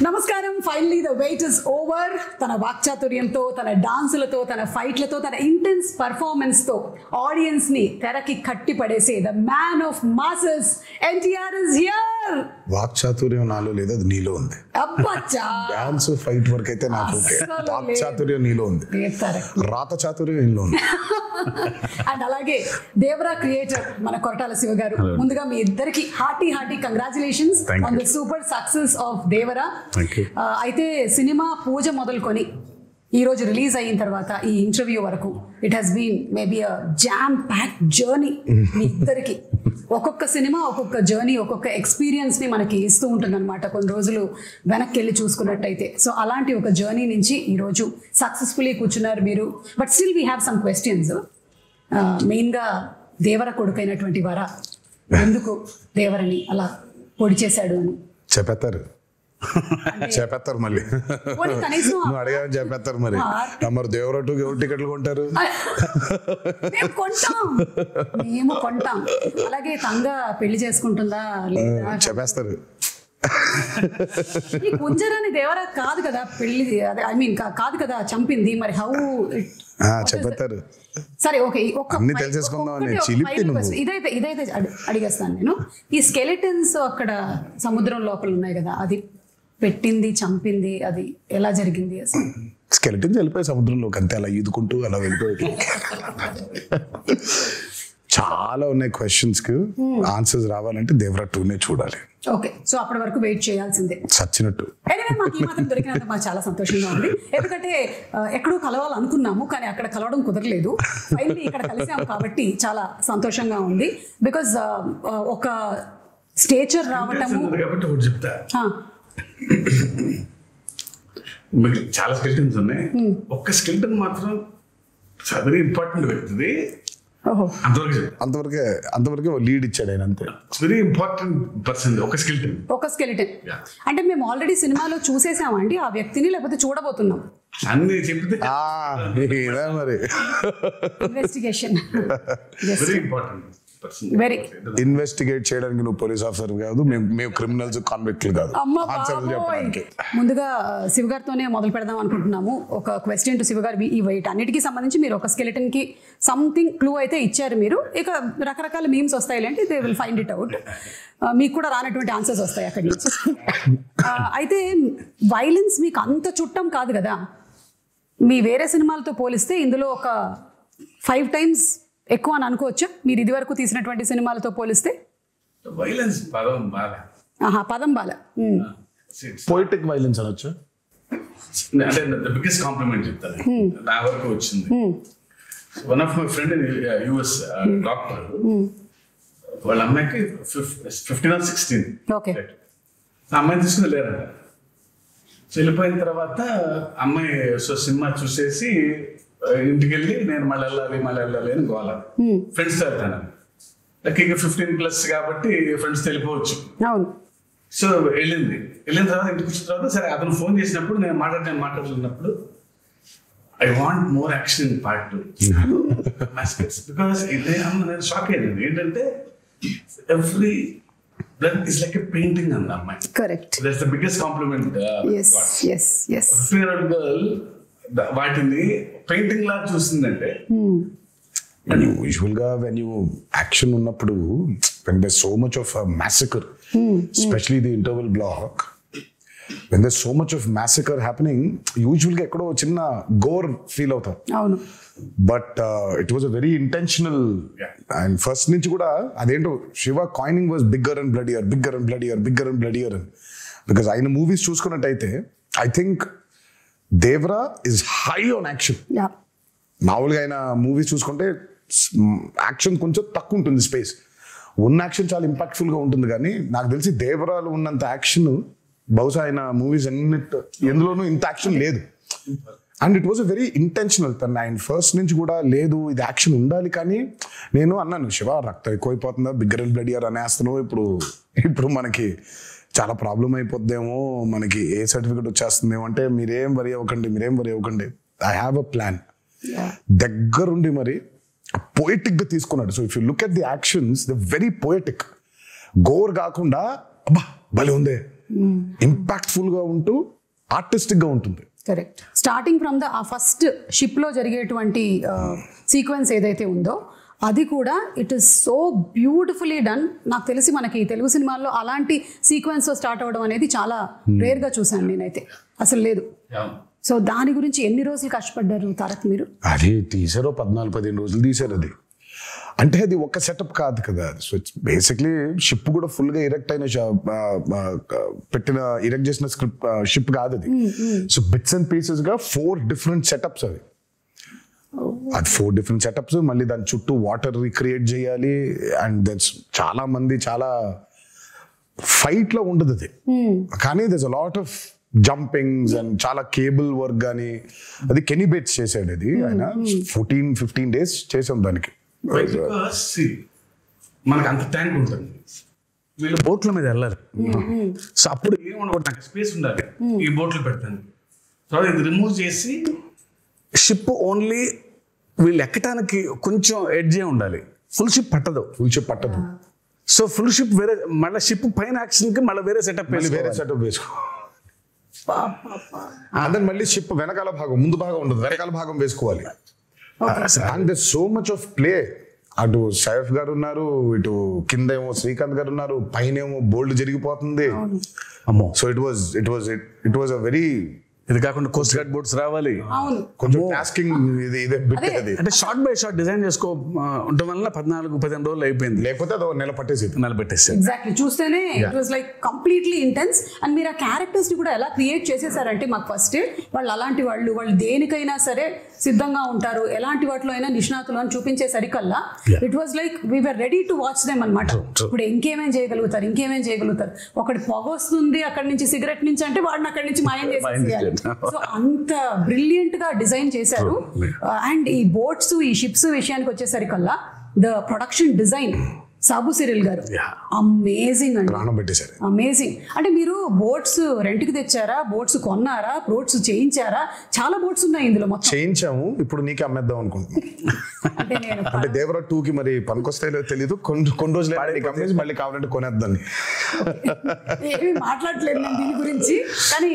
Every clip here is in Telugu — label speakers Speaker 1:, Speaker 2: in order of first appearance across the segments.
Speaker 1: నమస్కారం. Finally the weight is over. తన వాక్చాతుర్యంతో, తన డాన్సులతో, తన ఫైట్లతో, తన ఇంటెన్స్ పర్ఫార్మెన్స్ తో ఆడియన్స్ ని తెరకి కట్టి పడేసే the man of masses NTR is here.
Speaker 2: వాక్చాతుర్యం నాలో లేదు, అది నీలో ఉంది.
Speaker 1: అబ్బచ్చా,
Speaker 2: డాన్స్ ఫైట్ వరకు అయితే నాకు ఓకే. వాక్చాతుర్యం నీలో ఉంది, రాత చాతుర్యం నీలో ఉంది.
Speaker 1: అండ్ అలాగే దేవరా క్రియేటర్ మన కొరటాల శివ గారు, ముందుగా మీ ఇద్దరికి hearty congratulations on the super success of Devara. అయితే సినిమా పూజ మొదలుకొని ఈ రోజు రిలీజ్ అయిన తర్వాత ఈ ఇంటర్వ్యూ వరకు it has been maybe a jam pack journey. మీ ఇద్దరికి ఒక్కొక్క సినిమా ఒక్కొక్క జర్నీ, ఒక్కొక్క ఎక్స్పీరియన్స్ ని మనకి ఇస్తూ ఉంటుంది అనమాట. కొన్ని రోజులు వెనక్కి వెళ్ళి చూసుకున్నట్టయితే. సో అలాంటి ఒక జర్నీ నుంచి ఈరోజు సక్సెస్ఫుల్లీ కూర్చున్నారు మీరు. But still we have some questions. మెయిన్గా దేవర కొడుకైనటువంటి వర ఎందుకు దేవరని అలా పొడి చేశాడు అని
Speaker 2: చెప్పేస్తారు మళ్ళీ. నువ్వు అడిగావని చెప్పేస్తారు మరి. మరి దేవరటు ఎవరు టికెట్లు కొంటారు?
Speaker 1: మేము కొంటాం. అలాగే తంగ పెళ్లి చేసుకుంటుందా లేదా
Speaker 2: చెప్పేస్తారు.
Speaker 1: ఈ కుంజరాని దేవరా కాదు కదా పెళ్లి, ఐ మీన్ కాదు కదా చంపింది. మరి హౌ
Speaker 2: చెప్పేస్తారు.
Speaker 1: సరే ఓకే,
Speaker 2: అన్ని తెలిసేసుకుందాం.
Speaker 1: ఇదైతే అడిగేస్తాను నేను. ఈ స్కెలిటన్స్ అక్కడ సముద్రం లోపల ఉన్నాయి కదా, అది పెట్టింది చంపింది అది ఎలా జరిగింది అసలు?
Speaker 2: స్కెలిటన్స్ వెళ్ళిపోయి సముద్రంలోకి అంతే, అలా ఈదుకుంటూ అలా వెళ్ళిపోయి. చాలా ఉన్నాయి క్వశ్చన్స్ కి ఆన్సర్స్ రావాలంటే దేవరా 2నే చూడాలి.
Speaker 1: ఓకే, సో అప్పటి వరకు వెయిట్ చేయాల్సిందే
Speaker 2: సచ్చినట్టు.
Speaker 1: మాకు ఈ మాత్రం దొరికినందుకు మాకు చాలా సంతోషంగా ఉంది. ఎందుకంటే ఎక్కడో కలవాలనుకున్నాము కానీ అక్కడ కలవడం కుదరలేదు. ఫైనల్లీ ఇక్కడ కలిసాము కాబట్టి చాలా సంతోషంగా ఉంది. బికాజ్ ఒక స్టేచర్ రావటము.
Speaker 3: చాలా స్కెల్టన్స్ ఉన్నాయి. ఒక్క స్కెల్టన్ మాత్రం వెరీ ఇంపార్టెంట్ వ్యక్తిది.
Speaker 2: అంతవరకే లీడ్ ఇచ్చాడు ఆయన, అంతే.
Speaker 3: వెరీ ఇంపార్టెంట్ పర్సన్ ఒక స్కెలిటన్.
Speaker 1: అంటే మేము ఆల్రెడీ సినిమాలో చూసేసామండి ఆ వ్యక్తిని, లేకపోతే చూడబోతున్నాం
Speaker 3: అన్ని చెప్తే
Speaker 2: మరి.
Speaker 1: Investigation
Speaker 3: very important.
Speaker 2: ఇన్వెస్టిగేట్ చేయడానికి నువ్వు పోలీస్ ఆఫీసర్ కాదు, మేము క్రిమినల్స్ కాన్విక్ట్లు కాదు.
Speaker 1: ముందుగా శివ గారితోనే మొదలు పెడదాం అనుకుంటున్నాము. ఒక క్వశ్చన్ టు శివ గారు. ఈ వెయిట్ అన్నిటికీ సంబంధించి మీరు ఒక స్కెలిటన్ కి సంథింగ్ క్లూ అయితే ఇచ్చారు మీరు. ఇక రకరకాల మీమ్స్ వస్తాయి అంటే they will find it out. మీకు కూడా రానటువంటి ఆన్సర్స్ వస్తాయి అక్కడి నుంచి. అయితే వైలెన్స్ మీకు అంత చుట్టం కాదు కదా. మీ వేరే సినిమాలతో పోలిస్తే ఇందులో ఒక 5 times ఎక్కువ అని అనుకోవచ్చా మీరు ఇది వరకు తీసినటువంటి సినిమాలతో పోలిస్తే?
Speaker 3: వైలెన్స్ పదం
Speaker 1: బాల
Speaker 3: పోయిటిక్ వైలెన్స్ అనొచ్చు. అంటే బిగ్గెస్ట్ కాంప్లిమెంట్ చెప్తాను నా వరకు వచ్చింది. One of my friend in US doctor, వాళ్ళ అమ్మాయికి 15 or 16.
Speaker 1: ఓకే,
Speaker 3: అమ్మాయిని తీసుకుని లేరంట. సో వెళ్ళిపోయిన తర్వాత అమ్మాయి సినిమా చూసేసి ఇంటికి వెళ్ళి నేను మళ్ళీ వెళ్ళాలి అని గోల. ఫ్రెండ్స్ తో వెళ్తాను. లైక్ ఇక 15+ కాబట్టి ఫ్రెండ్స్ వెళ్ళిపోవచ్చు. సో వెళ్ళిన తర్వాత ఇంటికి వచ్చిన తర్వాత సరే అతను ఫోన్ చేసినప్పుడు నేను మాట్లాడుతున్నప్పుడు I want more action in part 2. Because నేను షాక్ అయ్యాను. ఏంటంటే every blood is like a painting on the mind.
Speaker 1: Correct.
Speaker 3: That's the biggest compliment.
Speaker 1: Yes.
Speaker 3: 15-year-old girl వాటిని పెయింటింగ్ లా చూస్తుందంటే.
Speaker 2: యూజువల్ గా వెన్ యూ యాక్షన్ ఉన్నప్పుడు when there's so much of a massacre, especially the interval block, when there's so much of massacre happening, usually ga ekkado chinna gore feel అవుతాం.
Speaker 1: అవును.
Speaker 2: But it was a very intentional. And first నుంచి కూడా అదేంటో Siva coining was bigger and bloodier అని. బికాస్ ఆయన మూవీస్ చూసుకున్నట్టయితే I think Devara is high on action. మామూలుగా ఆయన మూవీస్ చూసుకుంటే యాక్షన్ కొంచెం తక్కువ ఉంటుంది, స్పేస్ ఉన్న యాక్షన్ చాలా ఇంపాక్ట్ఫుల్ గా ఉంటుంది. కానీ నాకు తెలిసి దేవరాలు ఉన్నంత యాక్షన్ బహుశా ఆయన మూవీస్ ఎందులోనూ ఇంత యాక్షన్ లేదు. And it was a very intentional. ఆయన ఫస్ట్ నుంచి కూడా లేదు ఇది యాక్షన్ ఉండాలి. కానీ నేను అన్నాను, శివ రక్తం ఎక్కువైపోతుందా, బిగ్గర్ అండ్ బ్లడియర్ అనేస్తున్నావు, ఇప్పుడు మనకి చాలా ప్రాబ్లం అయిపోద్దేమో, మనకి ఏ సర్టిఫికెట్ వచ్చేస్తుందేమో అంటే మీరేం వరి అవ్వకండి, ఐ హ్యావ్ అ ప్లాన్. దగ్గరుండి మరి పోయిటిక్ గా తీసుకున్నాడు. So if you look at the actions the very poetic. Gore కాకుండా అబ్బా భలే ఉందే ఇంపాక్ట్ఫుల్ గా ఉంటూ ఆర్టిస్టిక్ గా ఉంటుంది.
Speaker 1: కరెక్ట్. స్టార్టింగ్ ఫ్రమ్ ద ఆ ఫస్ట్ షిప్ లో జరిగేటువంటి సీక్వెన్స్ ఏదైతే ఉందో అది కూడా it is so beautifully done. నాకు తెలిసి మనకి తెలుగు సినిమాల్లో అలాంటి సీక్వెన్స్ స్టార్ట్ అవ్వడం అనేది చాలా రేర్ గా చూసాను నేనైతే, అసలు లేదు. సో దాని గురించి ఎన్ని రోజులు కష్టపడ్డారు తారక్ మీరు?
Speaker 2: అది తీసారో 14-15 రోజులు తీసారు. అది అంటే అది ఒక సెటప్ కాదు కదా. సో ఇట్స్ బేసిక్లీ షిప్ కూడా ఫుల్ గా ఇరెక్ట్ అయిన ఇరెక్ట్ చేసిన స్క్రిప్ట్ షిప్ కాదు అది. సో బిట్స్ అండ్ పీసెస్ గా 4 డిఫరెంట్ సెటప్స్ అవి. అది 4 డిఫరెంట్ సెటప్స్, మళ్ళీ దాని చుట్టూ వాటర్ రిక్రియేట్ చేయాలి. అండ్ దట్స్ చాలా మంది చాలా ఫైట్ లో ఉండదు అది, కానీ దర్స్ a lot of jumpings and చాలా కేబుల్ వర్క్ కానీ. అది కెనీ బేట్స్ చేశాడు అది. ఆయన 14-15 days చేసాం దానికి.
Speaker 3: మనకు అంత ట్యాంక్ ఉంటుంది, వీళ్ళు బోట్ల మీద వెళ్ళాలి. సో అప్పుడు ఏం ఉండకూడదు, నాకు స్పేస్ ఉండాలి ఈ బోట్లు పెడతాను. తర్వాత ఇది రిమూవ్ చేసి షిప్ ఓన్లీ వీళ్ళు ఎక్కడానికి కొంచెం ఎడ్జే ఉండాలి. ఫుల్ షిప్ పట్టదు. సో ఫుల్ షిప్ వేరే, మళ్ళీ షిప్ పైన యాక్షన్ కి మళ్ళీ వేరే సెటప్
Speaker 2: వేసుకో. అంటే మళ్ళీ షిప్ వెనకాల భాగం, ముందు భాగం ఉండదు, వెనకాల భాగం వేసుకోవాలి. And they so much of play. అటు సైఫ్ గారు ఉన్నారు, ఇటు కింద ఏమో శ్రీకాంత్ గారు ఉన్నారు, పైన ఏమో బోల్డ్ జరిగిపోతుంది. అమ్మో. So it was a very,
Speaker 3: ఇది కాకుండా కోస్ట్ గార్డ్ బోట్స్ రావాలి,
Speaker 2: కొంచెం టాస్కింగ్ ఇదే బిట్. అది
Speaker 3: అంటే షార్ట్ బై షార్ట్ డిజైన్ చేసుకో ఉండటం వల్ల 14-15 రోజులు అయిపోయింది.
Speaker 2: లేకపోతే అది నెల పట్టేసి.
Speaker 1: ఎగ్జాక్ట్లీ. చూస్తేనే it was like completely intense. And మీరు ఆ క్యారెక్టర్స్ ని కూడా ఎలా క్రియేట్ చేసేసారంటే మాకు ఫస్ట్ వాళ్ళు అలాంటి వాళ్ళు దేనికైనా సరే సిద్ధంగా ఉంటారు, ఎలాంటి వాటిలో అయినా నిష్ణాతులు అని చూపించేసరికల్లా it was like we were ready to watch them అనమాట. ఇప్పుడు ఇంకేమేం చేయగలుగుతారు. ఒకటి పొగ వస్తుంది అక్కడి నుంచి, సిగరెట్ నుంచి అంటే వాడిని అక్కడి నుంచి మాయం చేసేయాలి. సో అంత బ్రిలియంట్ గా డిజైన్ చేశారు. అండ్ ఈ బోట్స్, ఈ షిప్స్ విషయానికి వచ్చేసరికల్లా the production design Sabu Cyril గారు అమేజింగ్ అండి, అమేజింగ్. అంటే మీరు బోట్స్ రెంట్ కి తెచ్చారా, బోట్స్ కొన్నారా, బోట్స్ చేయించారా? చాలా బోట్స్ ఉన్నాయి ఇందులో. మొత్తం చేయించాము,
Speaker 2: ఇప్పుడు నీకే అమ్మేద్దాం అనుకుంటున్నాను. అంటే దేవరా 2 కి మరి పనికొస్తాయో తెలియదు, కొన్ని రోజులు అమ్మేసి మళ్ళీ కావాలంటే కొనేద్దాన్ని.
Speaker 1: ఏమి మాట్లాడలేదు నేను దీని గురించి, కానీ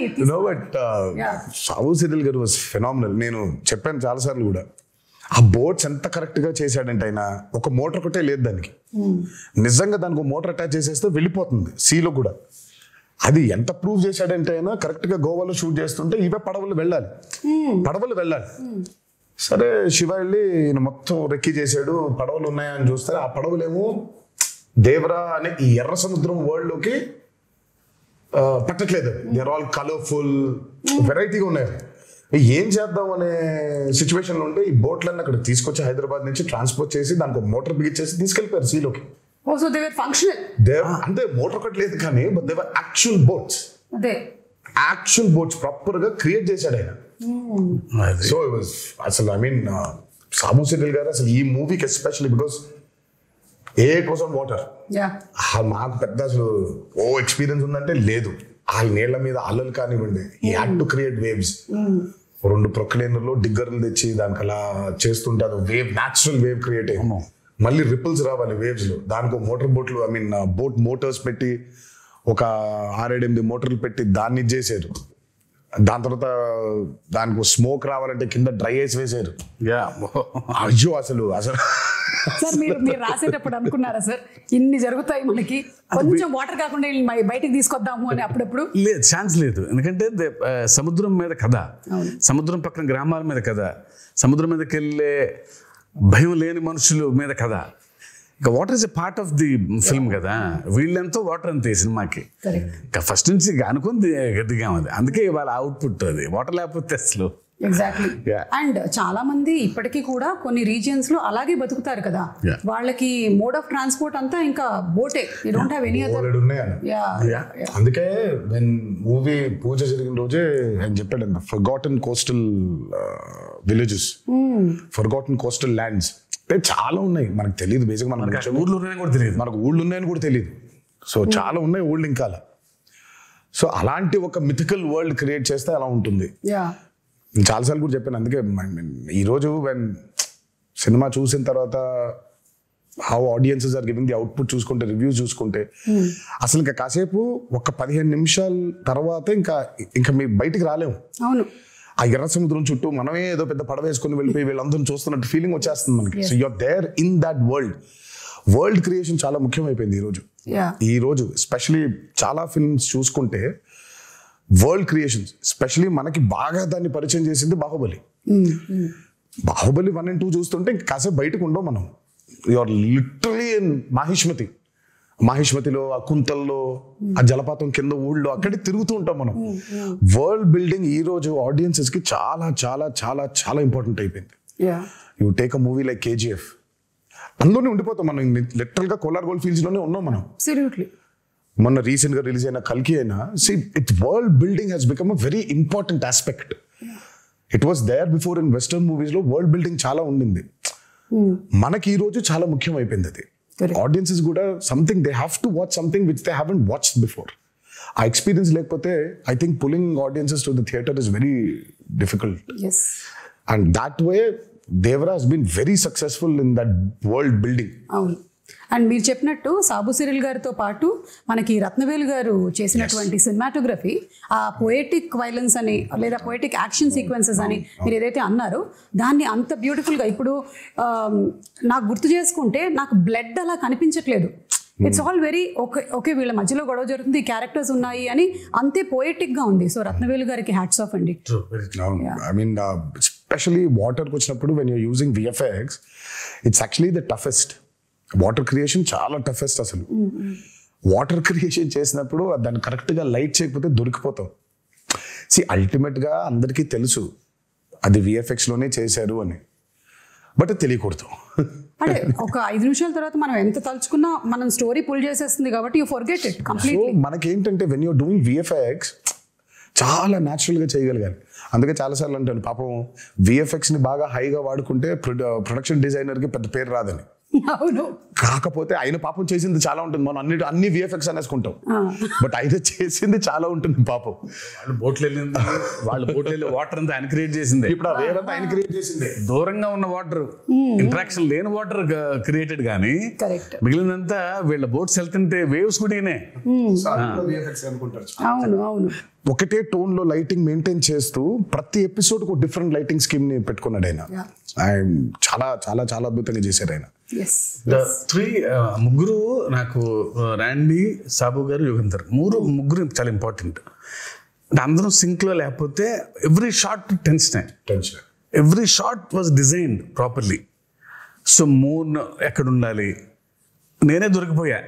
Speaker 2: సాబు సిరిల్ గారు వాజ్ ఫెనామినల్. నేను చెప్పాను చాలా సార్లు కూడా, ఆ బోట్స్ ఎంత కరెక్ట్ గా చేశాడంటే ఆయన ఒక మోటార్ ఒకటే లేదు దానికి, నిజంగా దానికి ఒక మోటార్ అటాచ్ చేసేస్తే వెళ్ళిపోతుంది సీలో కూడా. అది ఎంత ప్రూవ్ చేశాడంటే ఆయన కరెక్ట్ గా గోవాలో షూట్ చేస్తుంటే ఇవే పడవలు వెళ్ళాలి. సరే శివ వెళ్ళి ఈయన మొత్తం రెక్కి చేశాడు, పడవలు ఉన్నాయని చూస్తే ఆ పడవలేమో దేవరా అనే ఈ ఎర్ర సముద్రం వరల్డ్ లోకి పట్టట్లేదు. దే ఆర్ ఆల్ కలర్ఫుల్, వెరైటీగా ఉన్నాయి. ఏం చేద్దాం అనే సిచ్యువేషన్ లో ఉంటే ఈ బోట్లన్నీ అక్కడ తీసుకొచ్చి హైదరాబాద్ నుంచి ట్రాన్స్పోర్ట్ చేసి దానికి మోటార్ బిగించేసి తీసుకెళ్లిపోయారు సీలోకి. అంటే మోటార్ ఒకటి లేదు కానీ యాక్చువల్ బోట్స్ ప్రాపర్ గా క్రియేట్ చేశాడు ఆయన. సో అసలు ఐ మీన్ సాబు సిరిల్ గారు అసలు ఈ మూవీకి especially because it was on water. మాకు పెద్ద అసలు ఎక్స్పీరియన్స్ ఉందంటే లేదు. ఆ నీళ్ల మీద అల్లలు కానివ్వండి, ఈ హ్యాడ్ టు క్రియేట్ వేవ్స్. 2 ప్రొక్లైనర్లో డిగ్గర్లు తెచ్చి దానికి అలా చేస్తుంటే అది వేవ్, న్యాచురల్ వేవ్ క్రియేట్ అయ్యి మళ్ళీ రిపుల్స్ రావాలి వేవ్స్ లో. దానికి మోటార్ బోట్లు, ఐ మీన్ బోట్ మోటార్స్ పెట్టి ఒక 6-8 మోటార్లు పెట్టి దాన్ని చేశారు. దాని తర్వాత దానికి స్మోక్ రావాలంటే కింద డ్రై ఐస్ వేసారు. అయ్యో అసలు
Speaker 1: సార్ మీరు రాసేటప్పుడు అనుకున్నారా సార్ ఇన్ని జరుగుతాయి మనకి, కొంచెం వాటర్ కాకుండా బయటికి తీసుకొద్దాము అని? అప్పుడప్పుడు
Speaker 3: లేదు, ఛాన్స్ లేదు. ఎందుకంటే సముద్రం మీద కథ, సముద్రం పక్కన గ్రామాల మీద కథ, సముద్రం మీదకి వెళ్ళే భయం లేని మనుషుల మీద కథ. ఇక water is a part of the film కదా. వీళ్ళెంతో వాటర్ అంతే సినిమాకి. ఇక ఫస్ట్ నుంచి అనుకుంది గట్టిగా ఉంది, అందుకే వాళ్ళ అవుట్పుట్ అది. వాటర్ లేకపోతే అసలు
Speaker 1: ఎగ్జాక్ట్లీ. అండ్ చాలా మంది ఇప్పటికీ కూడా కొన్ని రీజియన్స్ లో అలాగే బతుకుతారు కదా, వాళ్ళకి మోడ్ ఆఫ్ ట్రాన్స్పోర్ట్ అంతా ఇంకా బోటే. You don't have any other.
Speaker 2: అందుకే వెన్ మూవీ పూజ జరిగిన రోజే ఆయన చెప్పాడు, forgotten coastal villages, forgotten coastal lands చాలా ఉన్నాయి, మనకు తెలియదు. బేసిక్ మనకు ఊళ్ళో ఉన్నాయని కూడా తెలియదు, మనకు ఊళ్ళు ఉన్నాయని కూడా తెలియదు. సో చాలా ఉన్నాయి ఊళ్ళు ఇంకా. సో అలాంటి ఒక మిథికల్ వరల్డ్ క్రియేట్ చేస్తే అలా ఉంటుంది. చాలాసార్లు కూడా చెప్పాను. అందుకే ఈరోజు సినిమా చూసిన తర్వాత how audiences are giving the output చూసుకుంటే, రివ్యూస్ చూసుకుంటే అసలు ఇంకా కాసేపు ఒక 15 నిమిషాల తర్వాత ఇంకా మీ బయటికి రాలేము.
Speaker 1: అవును,
Speaker 2: ఆ ఎర్ర సముద్రం చుట్టూ మనమే ఏదో పెద్ద పడవ వేసుకుని వెళ్ళిపోయి వీళ్ళందరూ చూస్తున్నట్టు ఫీలింగ్ వచ్చేస్తుంది మనకి. So you're there in that world creation చాలా ముఖ్యమైపోయింది ఈ రోజు ఎస్పెషలీ చాలా ఫిల్మ్స్ చూసుకుంటే వరల్డ్ క్రియేషన్స్, ఎస్పెషలీ మనకి బాగా దాన్ని పరిచయం చేసింది బాహుబలి. బాహుబలి 1 and 2 చూస్తుంటే ఇంకా కాసేపు బయటకు ఉండవు మనం. యూఆర్ లిటరలీ ఇన్ మాహిష్మతిలో, ఆ కుంతల్లో, ఆ జలపాతం కింద ఊళ్ళో అక్కడే తిరుగుతూ ఉంటాం మనం. వరల్డ్ బిల్డింగ్ ఈ రోజు ఆడియన్సెస్ కి చాలా చాలా చాలా చాలా ఇంపార్టెంట్ అయిపోయింది. You take a movie like KGF, అందులోనే ఉండిపోతాం మనం. లిటరల్ గా కోలార్ గోల్డ్ ఫీల్డ్స్ లోనే ఉన్నాం మనం. మొన్న రీసెంట్ గా రిలీజ్ అయిన కల్కి అయినా world building has become a very important aspect. It was there before in western movies లో వరల్డ్ బిల్డింగ్ చాలా ఉండింది. మనకి ఈ రోజు చాలా ముఖ్యం అయిపోయింది అది. ఆడియన్సెస్ కూడా something they have to watch something which they haven't watched before. ఆ ఎక్స్పీరియన్స్ లేకపోతే I think pulling audiences to the theatre is very difficult. And that way Devara has been very successful in that world building.
Speaker 1: అవును, అండ్ మీరు చెప్పినట్టు సాబు సిరిల్ గారితో పాటు మనకి రత్నవేలు గారు చేసినటువంటి సినిమాటోగ్రఫీ, ఆ పొయెటిక్ వైలెన్స్ అని లేదా పొయెటిక్ యాక్షన్ సీక్వెన్సెస్ అని మీరు ఏదైతే అన్నారో దాన్ని అంత బ్యూటిఫుల్గా ఇప్పుడు నాకు గుర్తు చేసుకుంటే నాకు బ్లడ్ అలా కనిపించట్లేదు. ఇట్స్ ఆల్ వెరీ ఓకే వీళ్ళ మధ్యలో గొడవ జరుగుతుంది, క్యారెక్టర్స్ ఉన్నాయి అని అంతే పోయెటిక్ గా ఉంది. సో రత్నవేలు గారికి హ్యాట్స్ ఆఫ్ అండి.
Speaker 2: ఐ మీన్ ఎస్పెషల్లీ వాటర్కి వచ్చినప్పుడు when you're using VFX it's actually the toughest. Water creation చాలా టఫెస్ట్. అసలు వాటర్ క్రియేషన్ చేసినప్పుడు దాన్ని కరెక్ట్గా లైట్ చేయకపోతే దొరికిపోతాం. అల్టిమేట్గా అందరికీ తెలుసు అది VFX లోనే చేశారు అని, బట్ తెలియకూడదు.
Speaker 1: అంటే ఒక 5 నిమిషాల తర్వాత మనం ఎంత తలుచుకున్నా మనం స్టోరీ పుల్ చేసేస్తుంది కాబట్టి యూ ఫర్గెట్ ఇట్ కంప్లీట్లీ.
Speaker 2: మనకేంటంటే వెన్ యూర్ డూయింగ్ VFX చాలా న్యాచురల్గా చేయగలగాలి. అందుకే చాలాసార్లు అంటాను పాపం VFXని బాగా హైగా వాడుకుంటే ప్రొడక్షన్ డిజైనర్కి పెద్ద పేరు రాదని.
Speaker 1: అవును,
Speaker 2: కాకపోతే ఆయన పాపం చేసింది చాలా ఉంటుంది. మనం అన్ని VFX అనేసుకుంటాం, బట్ ఆయన చేసింది చాలా ఉంటుంది పాపం.
Speaker 3: వాళ్ళ బోట్లు వాటర్ అంతా ఆయన క్రియేట్ చేసింది.
Speaker 2: ఇప్పుడు ఆ వేవ్ అంతా ఆయన క్రియేట్ చేసింది.
Speaker 3: దూరంగా ఉన్న వాటర్, ఇంటరాక్షన్ లేని వాటర్ క్రియేటెడ్ కానీ మిగిలినంతా వీళ్ళ బోట్స్ వెళ్తుంటే వేవ్స్ కూడా
Speaker 1: అవును.
Speaker 2: ఒకటే టోన్ లో లైటింగ్ మెయింటైన్ చేస్తూ ప్రతి ఎపిసోడ్ కు డిఫరెంట్ లైటింగ్ స్కీమ్ ని పెట్టుకున్నాడు ఆయన. చాలా చాలా చాలా అద్భుతంగా చేశారు ఆయన.
Speaker 3: ముగ్గురు నాకు రాండీ, సాబు గారు, యుగంధర్ ముగ్గురు చాలా ఇంపార్టెంట్. అంటే అందరం సింక్ లో లేకపోతే every shot tension, every shot was designed properly. So moon ఎక్కడ ఉండాలి, నేనే దొరికిపోయా,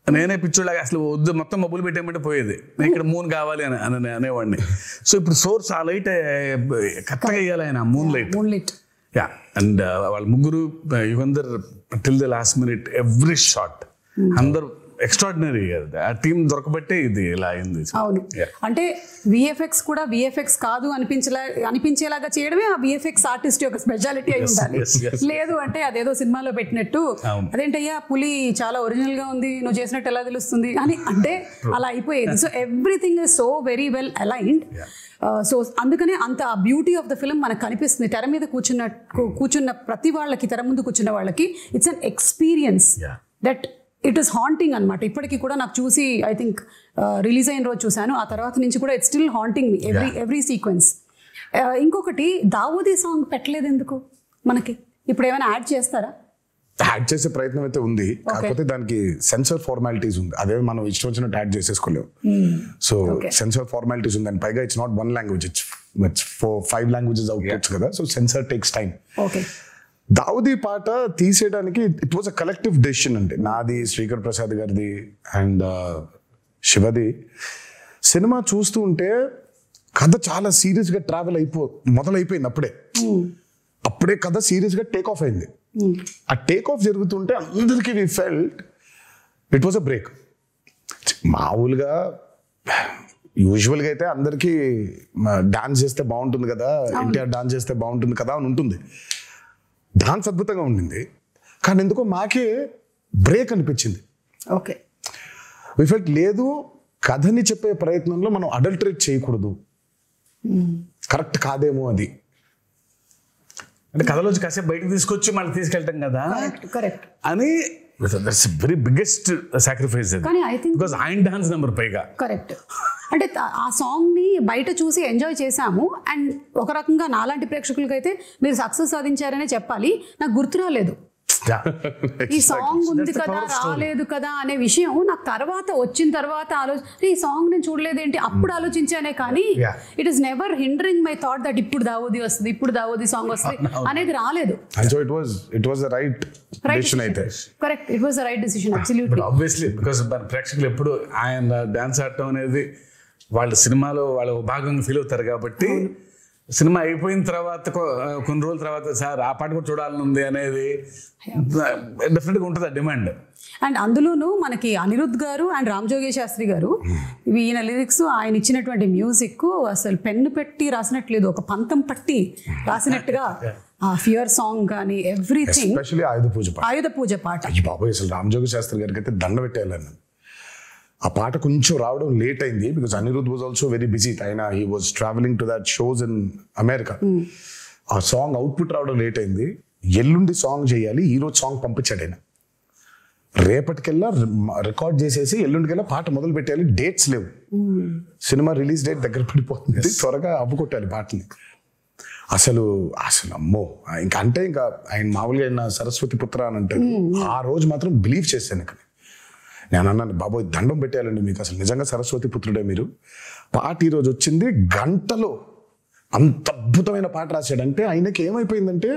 Speaker 3: నేనే పిచ్చోళ్ళగా అసలు వద్దు మొత్తం మబ్బులు పెట్టేయమంటే పోయేది, నేను ఇక్కడ మూన్ కావాలి అని అనేవాడిని. సో ఇప్పుడు సోర్స్ ఆ లైట్ కరెక్ట్గా వేయాలి ఆయన, మూన్ లైట్. యా, అండ్ వాళ్ళ ముగ్గురు Yugandhar till the last minute every shot అందరు ఎక్స్ట్రాడినరీ. ఆ టీం దొరకబట్టే ఇది ఇలా అయింది.
Speaker 1: అవును, అంటే VFX కూడా VFX కాదు అనిపించేలాగా చేయడమే ఆ VFX ఆర్టిస్ట్ యొక్క స్పెషాలిటీ అయి ఉండాలి. లేదు అంటే అదేదో సినిమాలో పెట్టినట్టు అదేంటయ్యా పులి చాలా ఒరిజినల్ గా ఉంది, నువ్వు చేసినట్టు ఎలా తెలుస్తుంది అని అంటే అలా అయిపోయేది. So everything is so very well aligned. So అందుకనే అంత బ్యూటీ ఆఫ్ ద ఫిల్మ్ మనకు కనిపిస్తుంది. తెర మీద కూర్చున్న ప్రతి వాళ్ళకి, తెర ముందు కూర్చున్న వాళ్ళకి it's an experience that it is haunting అనమాట. ఇప్పటికీ కూడా నాకు చూసి ఐ థింక్ రిలీజ్ అయిన రోజు చూశాను, ఆ తర్వాత నుంచి కూడా it's still haunting me every sequence. ఇంకొకటి దావూదీ సాంగ్ పెట్టలేదు ఎందుకు మనకి? ఇప్పుడు ఏమైనా యాడ్ చేస్తారా?
Speaker 2: యాడ్ చేసే ప్రయత్నం అయితే ఉంది, కాకపోతే దానికి సెన్సర్ ఫార్మాలిటీస్ ఉంది. అదే మనం ఇష్టం వచ్చినట్టు యాడ్ చేసేసుకోలేము. సో సెన్సర్ ఫార్మాలిటీస్ ఉంది, అండ్ పైగా it's not 1 language, it's 5 languages outputs కదా. So censor takes time. Daavudi పాట తీసేయడానికి it was a collective decision. అంటే నాది, శ్రీకర్ ప్రసాద్ గారిది అండ్ శివది. సినిమా చూస్తూ ఉంటే కథ చాలా సీరియస్గా మొదలైపోయింది. అప్పుడే కథ సీరియస్గా టేక్ ఆఫ్ అయింది. ఆ టేక్ ఆఫ్ జరుగుతుంటే అందరికీ we felt it was a break. మామూలుగా యూజువల్గా అయితే అందరికీ డాన్స్ చేస్తే బాగుంటుంది కదా, ఎన్టీఆర్ డాన్స్ చేస్తే బాగుంటుంది కదా అని ఉంటుంది. డాన్స్ అద్భుతంగా ఉండింది, కానీ ఎందుకో మాకే బ్రేక్ అనిపించింది.
Speaker 1: ఓకే,
Speaker 2: వి ఫెల్ట్ లేదు, కథని చెప్పే ప్రయత్నంలో మనం అడల్టరేట్ చేయకూడదు, కరెక్ట్ కాదేమో అది.
Speaker 3: అంటే కథలోంచి కాసేపు బయటకు తీసుకొచ్చి మళ్ళీ తీసుకెళ్ళటం కదా
Speaker 1: కరెక్ట్
Speaker 3: అని దట్స్ వెరీ బిగ్గెస్ట్ సాక్రిఫైస్
Speaker 1: కానీ ఐ థింక్
Speaker 3: బికాస్ ఆయన డాన్స్ నెంబర్ పైగా
Speaker 1: కరెక్ట్. అంటే ఆ సాంగ్ ని బయట చూసి ఎంజాయ్ చేశాము అండ్ ఒక రకంగా నాలాంటి ప్రేక్షకులకైతే మీరు సక్సెస్ సాధించారనే చెప్పాలి. నాకు గుర్తు రాలేదు ఈ సాంగ్ ఉంది కదా రాలేదు కదా అనే విషయం నాకు తర్వాత వచ్చిన తర్వాత ఈ సాంగ్ నేను చూడలేదేంటి అప్పుడు ఆలోచించానే కానీ it is never hindering my thought that ఇప్పుడు దావోది వస్తుంది ఇప్పుడు దావోది సాంగ్ వస్తుంది అనేది రాలేదు. Correct, it was the right decision absolutely.
Speaker 3: Obviously because ప్రేక్షకులు ఎప్పుడు ఆయన డాన్స్ ఆడటం అనేది వాళ్ళ సినిమాలో వాళ్ళ భాగంగా ఫీల్ అవుతారు కాబట్టి సినిమా అయిపోయిన తర్వాత కొన్ని రోజుల తర్వాత సార్ ఆ పాట కూడా చూడాలని ఉంది అనేది డెఫినెట్గా ఉంటుంది ఆ డిమాండ్.
Speaker 1: అండ్ అందులోనూ మనకి అనిరుద్ధ్ గారు అండ్ రామ్ జోగేష్ శాస్త్రి గారు ఈయన లిరిక్స్ ఆయన ఇచ్చినటువంటి మ్యూజిక్ అసలు పెన్ను పెట్టి రాసినట్లేదు, ఒక పంతం పట్టి రాసినట్టుగా ఆ ఫియర్ సాంగ్ కానీ ఎవ్రీథింగ్. ఆయుధ పూజ పాట
Speaker 2: బాబాయ్ అసలు రామ్ జోగేష్ శాస్త్రి గారికి అయితే దండ పెట్టేయాలని. ఆ పాట కొంచెం రావడం లేట్ అయింది because Anirudh was also very busy. ఆయన he was travelling to that shows in America. ఆ సాంగ్ అవుట్పుట్ రావడం లేట్ అయింది. ఎల్లుండి సాంగ్ చేయాలి, ఈ రోజు సాంగ్ పంపించాడు ఆయన. రేపటికెల్లా రికార్డ్ చేసేసి ఎల్లుండికెల్లా పాట మొదలు పెట్టాలి. డేట్స్ లేవు, సినిమా రిలీజ్ డేట్ దగ్గర పడిపోతుంది, త్వరగా అవ్వుకొట్టాలి పాటని. అసలు అమ్మో ఇంకా అంటే ఇంకా ఆయన మామూలుగా ఆయన సరస్వతి పుత్ర అని అంటారు. ఆ రోజు మాత్రం బిలీవ్ చేశాను. ఇక్కడ నేను అన్నాను బాబోయ్ దండం పెట్టేయాలండి మీకు, అసలు నిజంగా సరస్వతి పుత్రుడే మీరు. పాట ఈరోజు వచ్చింది, గంటలో అంత అద్భుతమైన పాట రాశాడంటే ఆయనకి ఏమైపోయిందంటే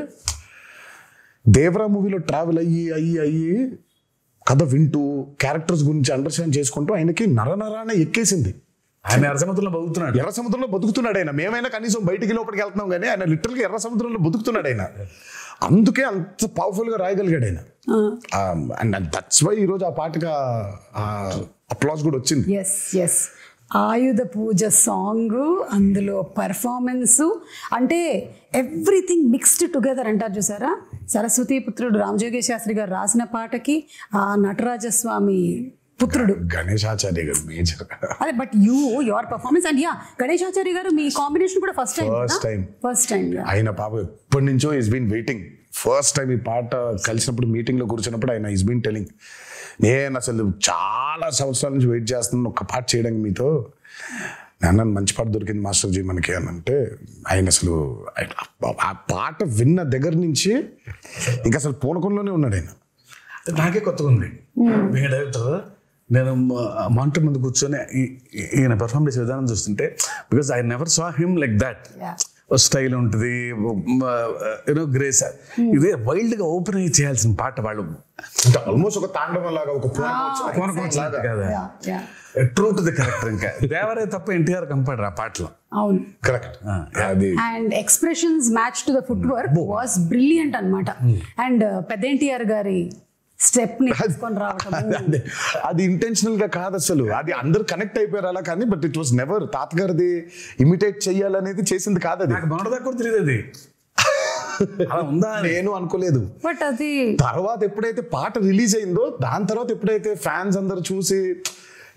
Speaker 2: దేవరా మూవీలో ట్రావెల్ అయ్యి కథ వింటూ క్యారెక్టర్స్ గురించి అండర్స్టాండ్ చేసుకుంటూ ఆయనకి నరనరాన ఎక్కేసింది.
Speaker 3: ఆయన ఎర్ర సముద్రంలో బతుకుతున్నాడు ఆయన. మేమైనా కనీసం బయటికి లోపలికి వెళ్తున్నాం కానీ ఆయన లిటరల్గా ఎర్ర సముద్రంలో బతుకుతున్నాడు ఆయన. అందుకే అంత పవర్ఫుల్ గా రాయగలిగాడు ఆయన. అండ్ దట్స్ వై ఈరోజు ఆ పాటగా అప్లాస్ కూడా వచ్చింది.
Speaker 1: ఆయుధ పూజ సాంగ్, అందులో పర్ఫార్మెన్స్, అంటే ఎవ్రీథింగ్ మిక్స్డ్ టుగెదర్ అంటారు చూసారా. సరస్వతి పుత్రుడు రామ్ జోగేష్ శాస్త్రి గారు రాసిన పాటకి ఆ నటరాజస్వామి పుత్రుడు
Speaker 2: గణేశాచార్య గారు మేజర్.
Speaker 1: అదే but your performance and Ganesh Acharya గారు మీ కాంబినేషన్ కూడా ఫస్ట్ టైం
Speaker 2: ఆయన పాప ఎప్పటి నుంచో is been waiting. First time ఈ పాట కలిసినప్పుడు మీటింగ్ లో కూర్చున్నప్పుడు ఆయన ఈస్ బీన్ టెలింగ్, నేను అసలు చాలా సంవత్సరాల నుంచి వెయిట్ చేస్తున్నాను ఒక్క పాట చేయడానికి మీతో. నేను మంచి పాట దొరికింది మాస్టర్జీ మనకి అని అంటే ఆయన అసలు ఆ పాట విన్న దగ్గర నుంచి ఇంకా అసలు పూనకంలోనే ఉన్నాడు ఆయన.
Speaker 3: నాకే కొత్తగా ఉంది డైరెక్టర్. నేను మానిటర్ ముందు కూర్చొని ఈయన పెర్ఫార్మ్ చేసే విధానం చూస్తుంటే because I never saw him like that. Style ఉంటుంది, యూనో గ్రేస్. ఇదే వైల్డ్ గా ఓపెన్ అయ్యి చేయాల్సిన పాట వాళ్ళు
Speaker 2: ఆల్మోస్ట్ ఒక తాండవం లాగా, ఒక
Speaker 3: ట్రూ టు ది కరెక్టర్. ఇంకా దేవరే తప్ప ఎన్టీఆర్ కంపాడరు ఆ పాటలో.
Speaker 1: అవును
Speaker 2: correct.
Speaker 1: And expressions match to the foot work was brilliant అన్నమాట. అండ్ పెద్ద ఎన్టీఆర్ గారి స్టెప్ ని తీసుకొని రావటం
Speaker 2: అది ఇంటెన్షనల్ గా కాదు అసలు, అది అందరు కనెక్ట్ అయిపోయారు అలా. కానీ బట్ ఇట్ వాస్ నెవర్ తాతగారిది ఇమిటేట్ చెయ్యాలనేది చేసింది కాదు. అది
Speaker 3: కూడా తెలియదు, అది అలా ఉందా
Speaker 2: నేను అనుకోలేదు.
Speaker 1: బట్ అది
Speaker 2: తర్వాత ఎప్పుడైతే పాట రిలీజ్ అయిందో దాని తర్వాత ఎప్పుడైతే ఫ్యాన్స్ అందరు చూసి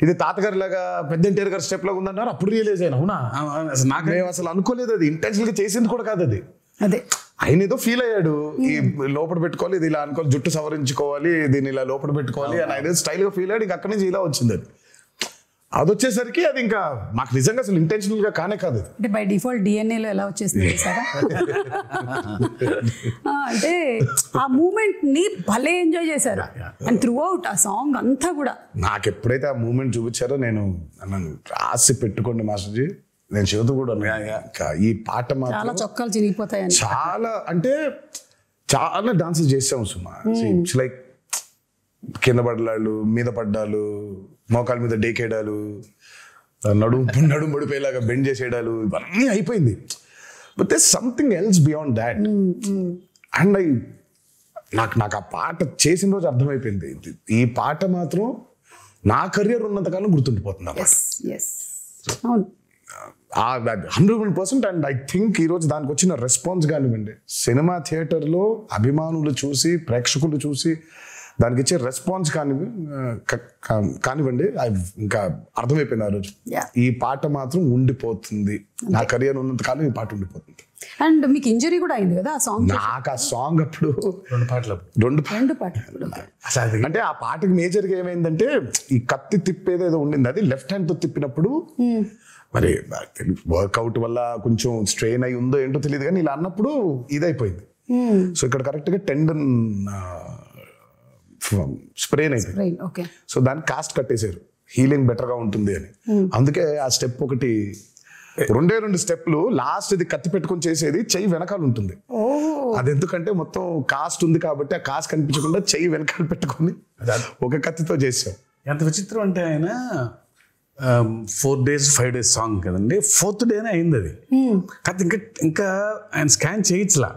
Speaker 2: ఇది తాతగారి లాగా పెద్ద ఎన్టీఆర్ గారి స్టెప్ లాగా ఉందన్నారు, అప్పుడు రియలైజ్ అయినా. అవునా, నాకు అసలు అనుకోలేదు అది ఇంటెన్షనల్ గా చేసింది కూడా కాదు అది.
Speaker 1: అదే
Speaker 2: ఆయన ఏదో ఫీల్ అయ్యాడు, ఈ లోపల పెట్టుకోవాలి, ఇది ఇలా అనుకోవాలి, జుట్టు సవరించుకోవాలి, దీన్ని ఇలా లోపల పెట్టుకోవాలి అని ఆయన స్టైల్ గా ఫీల్ అయ్యాడు. ఇంకా అక్కడి నుంచి ఇలా వచ్చింది అది. అది వచ్చేసరికి అది ఇంకా మాకు నిజంగా అసలు ఇంటెన్షనల్ గా కానే కాదు.
Speaker 1: అంటే బై డిఫాల్ట్ DNA లో ఎలా వచ్చేసింది సార్. అంటే ఆ మూమెంట్ ని భలే ఎంజాయ్ చేశారు అండ్ త్రూ అవుట్ ఆ సాంగ్ అంతా కూడా.
Speaker 2: నాకు ఎప్పుడైతే ఆ మూమెంట్ చూపించారో నేను రాసి పెట్టుకోండి మాస్టర్జీ, నేను చదువుతూ కూడా ఈ పాట
Speaker 1: చాలా చొక్కాలు చిరిగిపోతాయని
Speaker 2: చాలా అంటే చాలా డాన్సెస్ చేసాము సుమా. ఇట్స్ లైక్ కింద పడ్డాలు, మీద పడ్డాలు, మోకాల మీద డేకేయడాలు, నడుము పడిపోయేలాగా బెండ్ చేసేయడాలు, ఇవన్నీ అయిపోయింది. But there something else beyond that. And నాకు ఆ పాట చేసిన రోజు అర్థమైపోయింది, ఈ పాట మాత్రం నా కెరియర్ ఉన్నంతకాలం గుర్తుండిపోతుంది. 100%. అండ్ ఐ థింక్ ఈరోజు దానికి వచ్చిన రెస్పాన్స్ కానివ్వండి, సినిమా థియేటర్లో అభిమానులు చూసి, ప్రేక్షకులు చూసి దానికి ఇచ్చే రెస్పాన్స్ కానివ్వండి ఇంకా అర్థమైపోయింది ఆ రోజు. ఈ పాట మాత్రం ఉండిపోతుంది, నా కెరియర్ ఉన్నంత కాలం ఈ పాట ఉండిపోతుంది.
Speaker 1: అండ్ మీకు ఇంజరీ కూడా అయింది కదా ఆ సాంగ్?
Speaker 2: నాకు ఆ సాంగ్ అప్పుడు రెండు పాటలు అంటే ఆ పాటకి మేజర్గా ఏమైందంటే ఈ కత్తి తిప్పేది ఏదో ఉండింది, అది లెఫ్ట్ హ్యాండ్ తో తిప్పినప్పుడు మరి వర్కౌట్ వల్ల కొంచెం స్ట్రెయిన్ అయి ఉందో ఏంటో తెలియదు కానీ ఇలా అన్నప్పుడు ఇదైపోయింది. సో ఇక్కడ కరెక్ట్ గా టెండన్ స్ప్రెయిన్ అయిపోయింది. సో దాన్ని కాస్ట్ కట్టేశారు, హీలింగ్ బెటర్ గా ఉంటుంది అని. అందుకే ఆ స్టెప్ ఒకటి, రెండు స్టెప్లు, లాస్ట్ ఇది కత్తి పెట్టుకొని చేసేది చెయ్యి వెనకాల ఉంటుంది. అది ఎందుకంటే మొత్తం కాస్ట్ ఉంది కాబట్టి ఆ కాస్ట్ కనిపించకుండా చెయ్యి వెనకాల పెట్టుకొని ఒక కత్తితో చేసాం.
Speaker 3: ఎంత విచిత్రం అంటే ఆయన 4 days 5 days సాంగ్ కదండి, 4th డేనే అయింది అది. కాదు ఇంకా ఆయన స్కాన్ చేయించలా,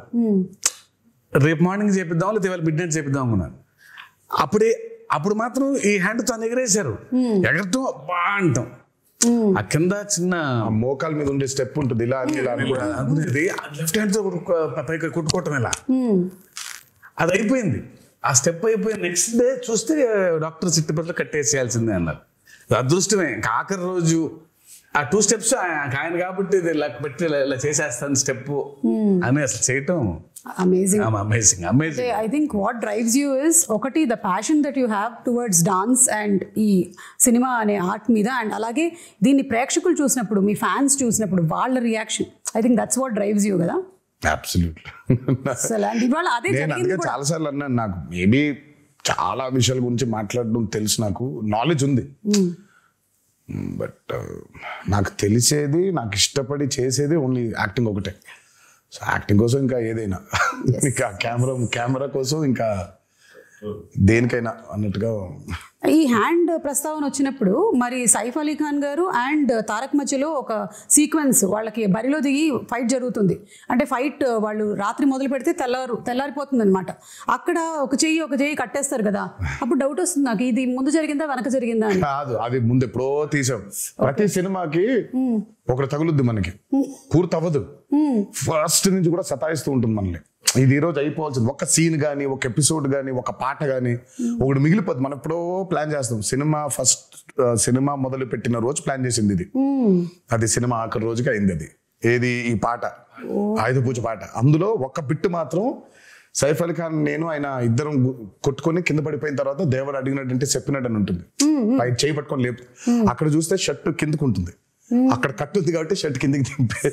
Speaker 3: రేపు మార్నింగ్ చేపిద్దాం లేదా ఇవాళ మిడ్ నైట్ చేపిద్దాం అనుకున్నాను. అప్పుడు మాత్రం ఈ హ్యాండ్ తో ఎగరేశారు, ఎగరటం బా అంటాం. ఆ కింద చిన్న
Speaker 2: మోకాల మీద ఉండే స్టెప్ ఉంటుంది, ఇలా
Speaker 3: అనుకునేది లెఫ్ట్ హ్యాండ్ తో పైకి కొట్టుకోవటం ఇలా, అది అయిపోయింది. ఆ స్టెప్ అయిపోయి నెక్స్ట్ డే చూస్తే డాక్టర్ సిట్టుపట్ల కట్టేసేయాల్సిందే అన్నారు. అదృష్టమే ఆఖరి రోజు ఆ 2 steps ఆయన కాబట్టి ఇలా పెట్టి ఇలా చేసేస్తాను స్టెప్ అని అసలు చేయటం
Speaker 1: amazing.
Speaker 3: I
Speaker 1: think what drives you is ఒకటి the passion that you have towards dance and ఈ సినిమా అనే ఆర్ట్ మీద, అండ్ అలాగే దీన్ని ప్రేక్షకులు చూసినప్పుడు, మీ ఫ్యాన్స్ చూసినప్పుడు వాళ్ళ reaction, I think that's what drives you కదా.
Speaker 2: చాలా సార్లు అన్నాను, నాకు మేబీ చాలా విషయాల గురించి మాట్లాడడం తెలుసు, నాకు నాలెడ్జ్ ఉంది, బట్ నాకు తెలిసేది, నాకు ఇష్టపడి చేసేది ఓన్లీ యాక్టింగ్ ఒకటే. సో యాక్టింగ్ కోసం ఇంకా ఏదైనా, ఇంకా కెమెరా కోసం ఇంకా దేనికైనా అన్నట్టుగా.
Speaker 1: ఈ హ్యాండ్ ప్రస్తావన వచ్చినప్పుడు మరి సైఫ్ అలీ ఖాన్ గారు అండ్ తారక్ మధ్యలో ఒక సీక్వెన్స్, వాళ్ళకి బరిలో దిగి ఫైట్ జరుగుతుంది. అంటే ఫైట్ వాళ్ళు రాత్రి మొదలు పెడితే తెల్లారిపోతుంది అనమాట. అక్కడ ఒక చెయ్యి కట్టేస్తారు కదా, అప్పుడు డౌట్ వస్తుంది నాకు, ఇది ముందు జరిగిందా వెనక జరిగిందా అని.
Speaker 2: కాదు, అది ముందు ఎప్పుడో తీసాం. ప్రతి సినిమాకి ఒకటి తగులుద్ది, మనకి పూర్తి అవ్వదు, ఫస్ట్ నుంచి కూడా సతాయిస్తూ ఉంటుంది మనల్ని. ఇది ఈరోజు అయిపోవాల్సింది, ఒక సీన్ కానీ, ఒక ఎపిసోడ్ కానీ, ఒక పాట కానీ ఒకటి మిగిలిపోద్ది. మనం ఎప్పుడో ప్లాన్ చేస్తాం. సినిమా మొదలు పెట్టిన రోజు ప్లాన్ చేసింది ఇది, అది సినిమా ఆఖరి రోజుకి అయింది. అది ఏది, ఈ పాట, ఆయుధ పూజ పాట. అందులో ఒక బిట్టు మాత్రం సైఫ్ అలీ ఖాన్ నేను ఆయన ఇద్దరం కొట్టుకొని కింద పడిపోయిన తర్వాత దేవుడు అడిగినట్టు చెప్పినట్టు అని ఉంటుంది, పైన చేయి పట్టుకొని లేపు. అక్కడ చూస్తే షర్ట్ కిందకు ఉంటుంది, అక్కడ కట్టుంది కాబట్టి షర్ట్ కిందకి దింపే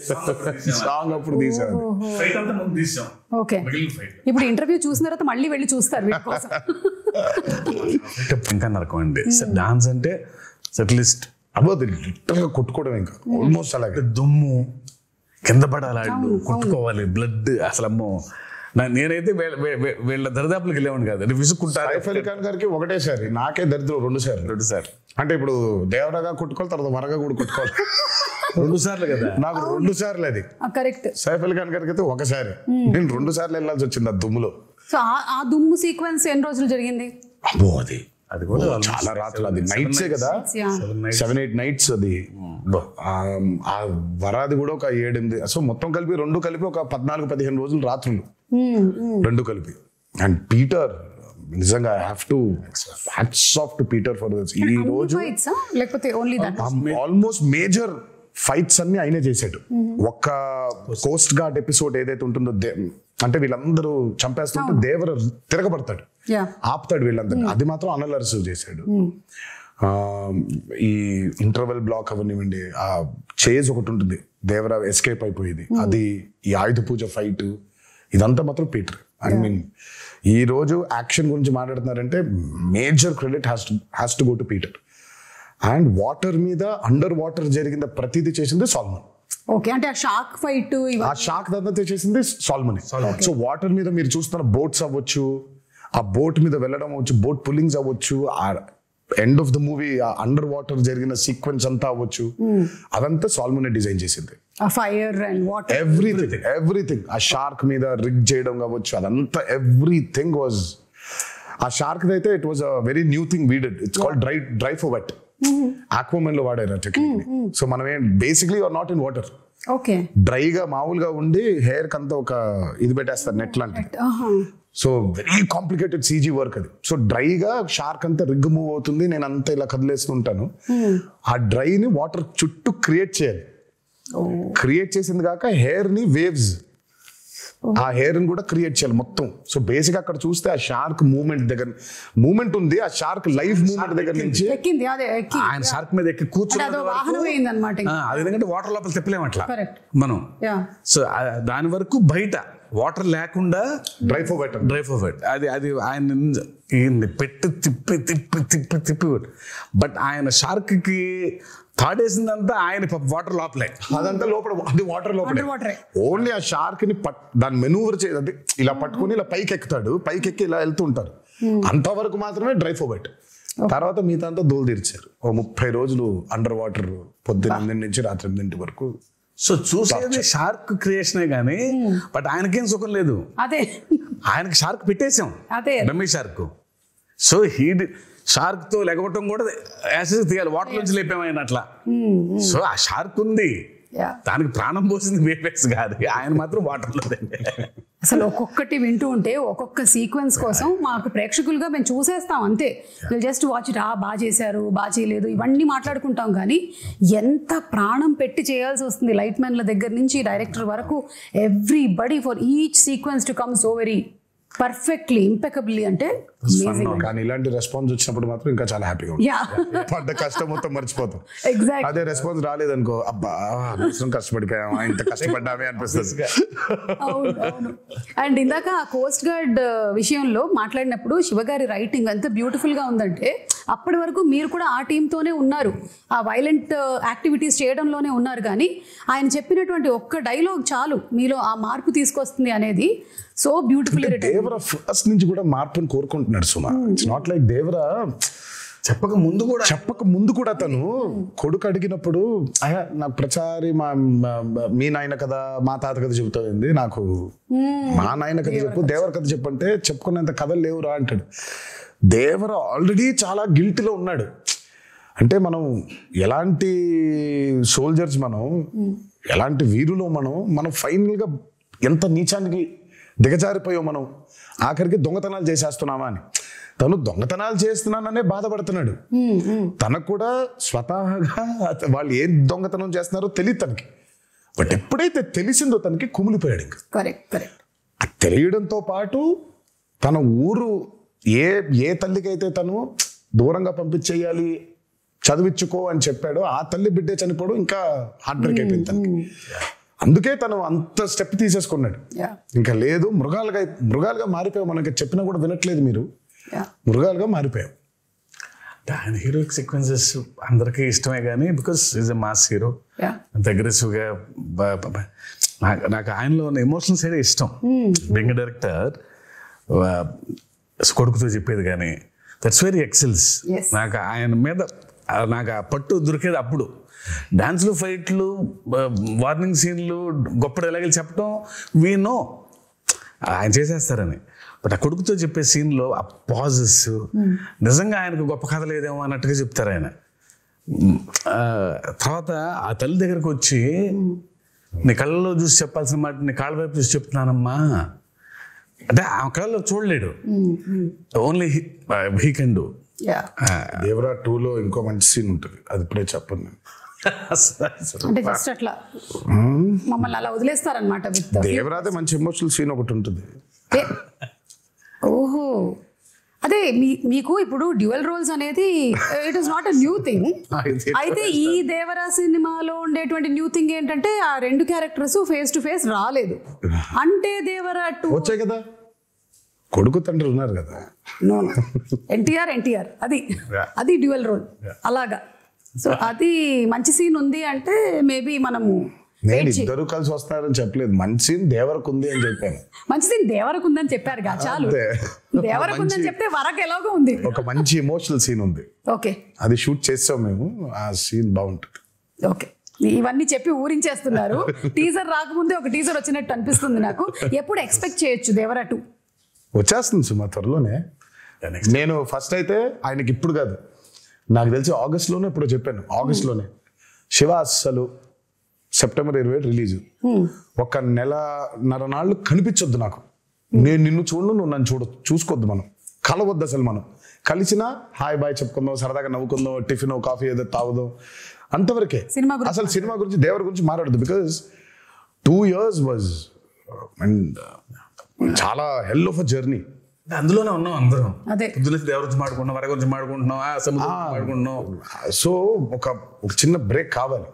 Speaker 2: సాంగ్ అప్పుడు తీసాను.
Speaker 1: ఇప్పుడు ఇంటర్వ్యూ చూసిన తర్వాత మళ్ళీ వెళ్ళి చూస్తారు.
Speaker 3: ఇంకా నరకం అండి డాన్స్ అంటే, సెటిలిస్ట్
Speaker 2: లిటరల్ గా కొట్టుకోవడం, ఇంకా ఆల్మోస్ట్ అలాగే
Speaker 3: దుమ్ము కింద పడాలి, కొట్టుకోవాలి, బ్లడ్. అసలు అమ్మో, నేనైతే వీళ్ళ దరిదాపులకు వెళ్ళేవాడిని కాదు, విసుక్కుంటారు.
Speaker 2: సైఫ్ అలీ ఖాన్ గారికి ఒకటేసారి, నాకే దరిద్రం 2 సార్లు. అంటే ఇప్పుడు దేవరగా కొట్టుకోవాలి, తర్వాత వరగా కూడా కొట్టుకోవాలి
Speaker 3: 2 సార్లు కదా,
Speaker 2: నాకు 2 సార్లు అది
Speaker 1: కరెక్ట్.
Speaker 2: సైఫ్ అలీ ఖాన్ గారికి అయితే ఒకసారి, నేను 2 సార్లు వెళ్ళాల్సి వచ్చింది ఆ దుమ్ములో.
Speaker 1: సో ఆ దుమ్ము సీక్వెన్స్ ఎన్ని రోజులు జరిగింది?
Speaker 2: అబ్బో, అది కూడా చాలా రాత్రులు, అది నైట్సే కదా, 7-8 nights అది. ఆ వరాది కూడా ఒక 7-8, సో మొత్తం కలిపి 2 కలిపి ఒక 14-15 రోజులు రాత్రులు, 2 కలిపి. అండ్ పీటర్, నిజంగా I have to hats off to Peter for this. ఈ రోజు ఆల్మోస్ట్ మేజర్ ఫైట్స్ అన్ని ఆయనే చేశాడు. ఒక్క కోస్ట్ గార్డ్ ఎపిసోడ్ ఏదైతే ఉంటుందో, అంటే వీళ్ళందరూ చంపేస్తుంటే దేవర తిరగబడతాడు, ఆపుతాడు వీళ్ళందరూ, అది మాత్రం అనిల్ అరసు చేశాడు. ఈ ఇంటర్వెల్ బ్లాక్ అవనివ్వండి, ఆ చేజ్ ఒకటి ఉంటుంది, దేవర ఎస్కేప్ అయిపోయేది, అది, ఈ ఆయుధ పూజ ఫైట్, ఇదంతా మాత్రం పీటర్. ఐ మీన్ ఈ రోజు యాక్షన్ గురించి మాట్లాడుతున్నారంటే major credit has to go to Peter. And water మీద, అండర్ వాటర్ జరిగిన ప్రతిదీ చేసింది సాల్మన్.
Speaker 1: ఓకే, అంటే ఆ షార్క్ ఫైట్,
Speaker 2: ఆ షార్క్ దాంతో చేసింది సాల్మన్. సో వాటర్ మీద మీరు చూస్తున్న బోట్స్ అవ్వచ్చు, ఆ బోట్ మీద వెళ్ళడం అవ్వచ్చు, బోట్ పుల్లింగ్స్ అవ్వచ్చు, ఆ end of the movie under water జరిగిన సీక్వెన్స్ అంతా అవ్వచ్చు, అదంతా సాల్మన్ డిజైన్ చేసింది.
Speaker 1: Fire and water,
Speaker 2: everything. ఆ షార్క్ మీద రిగ్ చేయడం కావచ్చు, అదంతా ఎవ్రీథింగ్ వాజ్. ఆ షార్క్ అయితే it was a very new thing we did. It's called dry for wet. Aquaman లో వాడారు ఆ టెక్నిక్. సో మనం basically are not in water,
Speaker 1: okay,
Speaker 2: డ్రైగా మామూలుగా ఉండి హెయిర్ కంతా ఒక ఇది పెట్టేస్తారు, నెట్ లాంటి. So very complicated CG work అది. సో డ్రైగా షార్క్ అంతా రిగ్ మూవ్ అవుతుంది, నేను అంతా ఇలా కదిలేస్తుంటాను. ఆ డ్రైని వాటర్ చుట్టూ క్రియేట్ చేయాలి. క్రియేట్ చేసింది కాక హెయిర్ ని వేవ్స్, ఆ హెయిర్ ని కూడా క్రియేట్ చేయాలి మొత్తం. సో బేసిక్ అక్కడ చూస్తే ఆ షార్క్ మూమెంట్ ఉంది, ఆ షార్క్ లైవ్ మూమెంట్ దగ్గర నుంచి
Speaker 3: ఆయన షార్క్ మీద ఎక్కి కూర్చుని అది ఎందుకంటే వాటర్ లోపల తిప్పలేము అట్లా మనం. సో దాని వరకు బయట వాటర్ లేకుండా
Speaker 2: డ్రై ఫర్ వెట్
Speaker 3: అది ఆయన పెట్టి తిప్పి బట్ ఆయన షార్క్ కి తాడేసిందంతా ఆయన వాటర్ లోపలే,
Speaker 2: అదంతా లోపల, అది వాటర్ లోపలే. ఓన్లీ ఆ షార్క్ ని దాన్ని మెనూవర్ చేయాలి, ఇలా పట్టుకుని ఇలా పైకి ఎక్కుతాడు, పైకి ఎక్కి ఇలా వెళ్తుంటారు. అంతవరకు మాత్రమే డ్రై ఫర్ వెట్. తర్వాత మిగతా అంతా దోలు తీర్చారు. 30 రోజులు అండర్ వాటర్, పొద్దున్న 8 నుంచి రాత్రి 8 వరకు.
Speaker 3: సో చూసేది షార్క్ క్రియేషనే గానీ బట్ ఆయనకేం సుఖం లేదు.
Speaker 1: అదే
Speaker 3: ఆయనకి షార్క్ పెట్టేసాం, రమేష్ షార్క్. సో షార్క్ తో లెగవటం కూడా యాసిడ్ తీయాలి, వాటర్ నుంచి లేపాము ఆయన అట్లా. సో ఆ షార్క్ ఉంది, దానికి ప్రాణం పోసింది వేపేస్ కాదు, ఆయన మాత్రం వాటర్లో.
Speaker 1: అసలు ఒక్కొక్కటి వింటూ ఉంటే ఒక్కొక్క సీక్వెన్స్ కోసం మాకు ప్రేక్షకులుగా మేము చూసేస్తాం అంతే. వీళ్ళు జస్ట్ వాచ్ ఇట్, బాగా చేశారు, బాగా చేయలేదు, ఇవన్నీ మాట్లాడుకుంటాం. కానీ ఎంత ప్రాణం పెట్టి చేయాల్సి వస్తుంది లైట్ మ్యాన్ల దగ్గర నుంచి డైరెక్టర్ వరకు, everybody for each sequence to come so very perfectly impeccably. అంటే
Speaker 2: కానీ ఇలాంటి రెస్పాన్స్ వచ్చినప్పుడు మాత్రం ఇంకా చాలా హ్యాపీగా ఉంటుంది. పడ్డ కష్టం మొత్తం మర్చిపోతాం. అదే రెస్పాన్స్ రాలేదనుకో, అబ్బా అవసరం కష్టపడిపోయామా, ఇంత కష్టపడ్డామే అనిపిస్తుంది.
Speaker 1: అండ్ ఇందాక ఆ కోస్ట్ గార్డ్ విషయంలో మాట్లాడినప్పుడు శివగారి రైటింగ్ ఎంత బ్యూటిఫుల్ గా ఉందంటే, అప్పటి వరకు మీరు కూడా ఆ టీంతోనే ఉన్నారు, ఆ వైలెంట్ యాక్టివిటీస్ చేయడంలోనే ఉన్నారు. కానీ ఆయన చెప్పినటువంటి ఒక్క డైలాగ్ చాలు మీలో ఆ మార్పు తీసుకొస్తుంది అనేది సో బ్యూటిఫుల్.
Speaker 2: దేవరా ఫస్ట్ నుంచి కూడా మార్పుని కోరుకుంటున్నాడు సుమా. ఇట్స్ నాట్ లైక్ దేవరా చెప్పక ముందు కూడా తను కొడుకు అడిగినప్పుడు నాకు ప్రచారి మీ నాయన కథ మా తాత కథ చెబుతుంది, నాకు మా నాయన కథ చెప్పు, దేవర కథ చెప్పంటే చెప్పుకునేంత కథలు లేవురా అంటాడు. దేవర ఆల్రెడీ చాలా గిల్టీలో ఉన్నాడు. అంటే మనం ఎలాంటి సోల్జర్స్, మనం ఎలాంటి వీరులో మనం ఫైనల్గా ఎంత నీచానికి దిగజారిపోయాం మనం, ఆఖరికి దొంగతనాలు చేసేస్తున్నామా అని. తను దొంగతనాలు చేస్తున్నాననే బాధపడుతున్నాడు. తనకు కూడా స్వతహాగా వాళ్ళు ఏం దొంగతనం చేస్తున్నారో తెలియదు తనకి. బట్ ఎప్పుడైతే తెలిసిందో తనకి కుమిలిపోయాడు. ఇంకా తెలియడంతో పాటు తన ఊరు ఏ తల్లికైతే తను దూరంగా పంపించేయాలి, చదివించుకో అని చెప్పాడో ఆ తల్లి బిడ్డే చనిపోవడం ఇంకా హార్ట్ బ్రేక్ అయిపోయింది తనకి. అందుకే తను అంత స్టెప్ తీసేసుకున్నాడు. ఇంకా లేదు, మృగాలుగా మారిపోయావు, మనకి చెప్పినా కూడా వినట్లేదు మీరు, మృగాలుగా మారిపోయావు.
Speaker 3: ఆయన హీరోయిక్ సీక్వెన్సెస్ అందరికీ ఇష్టమే కానీ because is a mass hero, అగ్రెసివ్గా. నాకు ఆయనలో ఉన్న ఎమోషనల్ సైడ్ ఇష్టం. బీయింగ్ డైరెక్టర్ కొడుకుతో చెప్పేది కానీ దట్స్ వెరీ ఎక్సెల్స్. నాకు ఆయన మీద నాకు ఆ పట్టు దొరికేది అప్పుడు. డాన్స్లు, ఫైట్లు, వార్నింగ్ సీన్లు, గొప్ప డైలాగులు చెప్పడం వీ నో ఆయన చేసేస్తారని. బట్ ఆ కొడుకుతో చెప్పే సీన్లో ఆ పాజెస్ నిజంగా ఆయనకు గొప్ప కథ లేదేమో అన్నట్టుగా చెప్తారు ఆయన. తర్వాత ఆ తల్లి దగ్గరకు వచ్చి నీ కళ్ళలో చూసి చెప్పాల్సిన మాట నీ కాళ్ళ వైపు చూసి చెప్తున్నానమ్మా అంటే ఆ కళ్ళలో చూడలేడు, only he can do.
Speaker 2: Devara 2లో ఇంకో మంచి సీన్ ఉంటుంది, అది ఇప్పుడే చెప్పండి.
Speaker 1: అంటే జస్ట్ అట్లా మమ్మల్ని అలా వదిలేస్తారనమాట.
Speaker 2: దేవరాదే మంచి ఎమోషనల్ సీన్ ఒకటి ఉంటుంది.
Speaker 1: ఓహో, అదే మీకు ఇప్పుడు డ్యూయల్ రోల్స్ అనేది it is not a new thing. అయితే ఈ దేవరా సినిమాలో ఉండేటువంటి న్యూ థింగ్ ఏంటంటే ఆ 2 క్యారెక్టర్స్ ఫేస్ టు ఫేస్ రాలేదు. అంటే దేవరా 2
Speaker 2: వచ్చాయి కదా, కొడుకు తండ్రి ఉన్నారు కదా.
Speaker 1: ఎన్టీఆర్ అది డ్యూయల్ రోల్ అలాగా. సో అది మంచి సీన్ ఉంది అంటే మేబీ మనము
Speaker 2: నేను ఇద్దరు కలిసి వస్తారని చెప్పలేదు, మంచి సీన్ దేవరకు ఉంది అని చెప్పాను.
Speaker 1: మంచి సీన్ దేవరకు ఉందని చెప్పారు కదా, చాలు. దేవరకు ఉందని చెప్తే వరకు ఎలాగో ఉంది,
Speaker 2: ఒక మంచి ఎమోషనల్ సీన్ ఉంది.
Speaker 1: ఓకే,
Speaker 2: అది షూట్ చేస్తాం మేము, ఆ సీన్ బాగుంటుంది.
Speaker 1: ఓకే, ఇవన్నీ చెప్పి ఊరించేస్తున్నారు. టీజర్ రాకముందే ఒక టీజర్ వచ్చినట్టు అనిపిస్తుంది నాకు. ఎప్పుడు ఎక్స్పెక్ట్ చేయొచ్చు దేవరా 2?
Speaker 2: వచ్చేస్తుంది సుమా త్వరలోనే. నేను ఫస్ట్ అయితే ఆయనకి ఇప్పుడు కాదు, నాకు తెలిసి ఆగస్ట్లోనే ఇప్పుడు చెప్పాను, ఆగస్ట్లోనే. శివ అస్సలు సెప్టెంబర్ 27 రిలీజ్, 1.5 నెలలు కనిపించొద్దు నాకు. నేను నిన్ను చూడను, నువ్వు నన్ను చూసుకోవద్దు, మనం కలవద్దు అసలు. మనం కలిసినా హాయ్ బాయ్ చెప్పుకుందాం, సరదాగా నవ్వుకుందాం, టిఫిన్ కాఫీ ఏదో తాగుదాం, అంతవరకే. అసలు సినిమా గురించి దేవర గురించి మాట్లాడదు. బికాజ్ 2 years వాజ్ అండ్ చాలా హెల్ ఆఫ్ అ జర్నీ.
Speaker 3: అందులోనే ఉన్నాం అందరం. పొద్దున్న దేవర గురించి మాడుకుంటున్నాం, వర గురించి మాడుకుంటున్నాం, మాడుకుంటున్నాం.
Speaker 2: సో ఒక చిన్న బ్రేక్ కావాలి.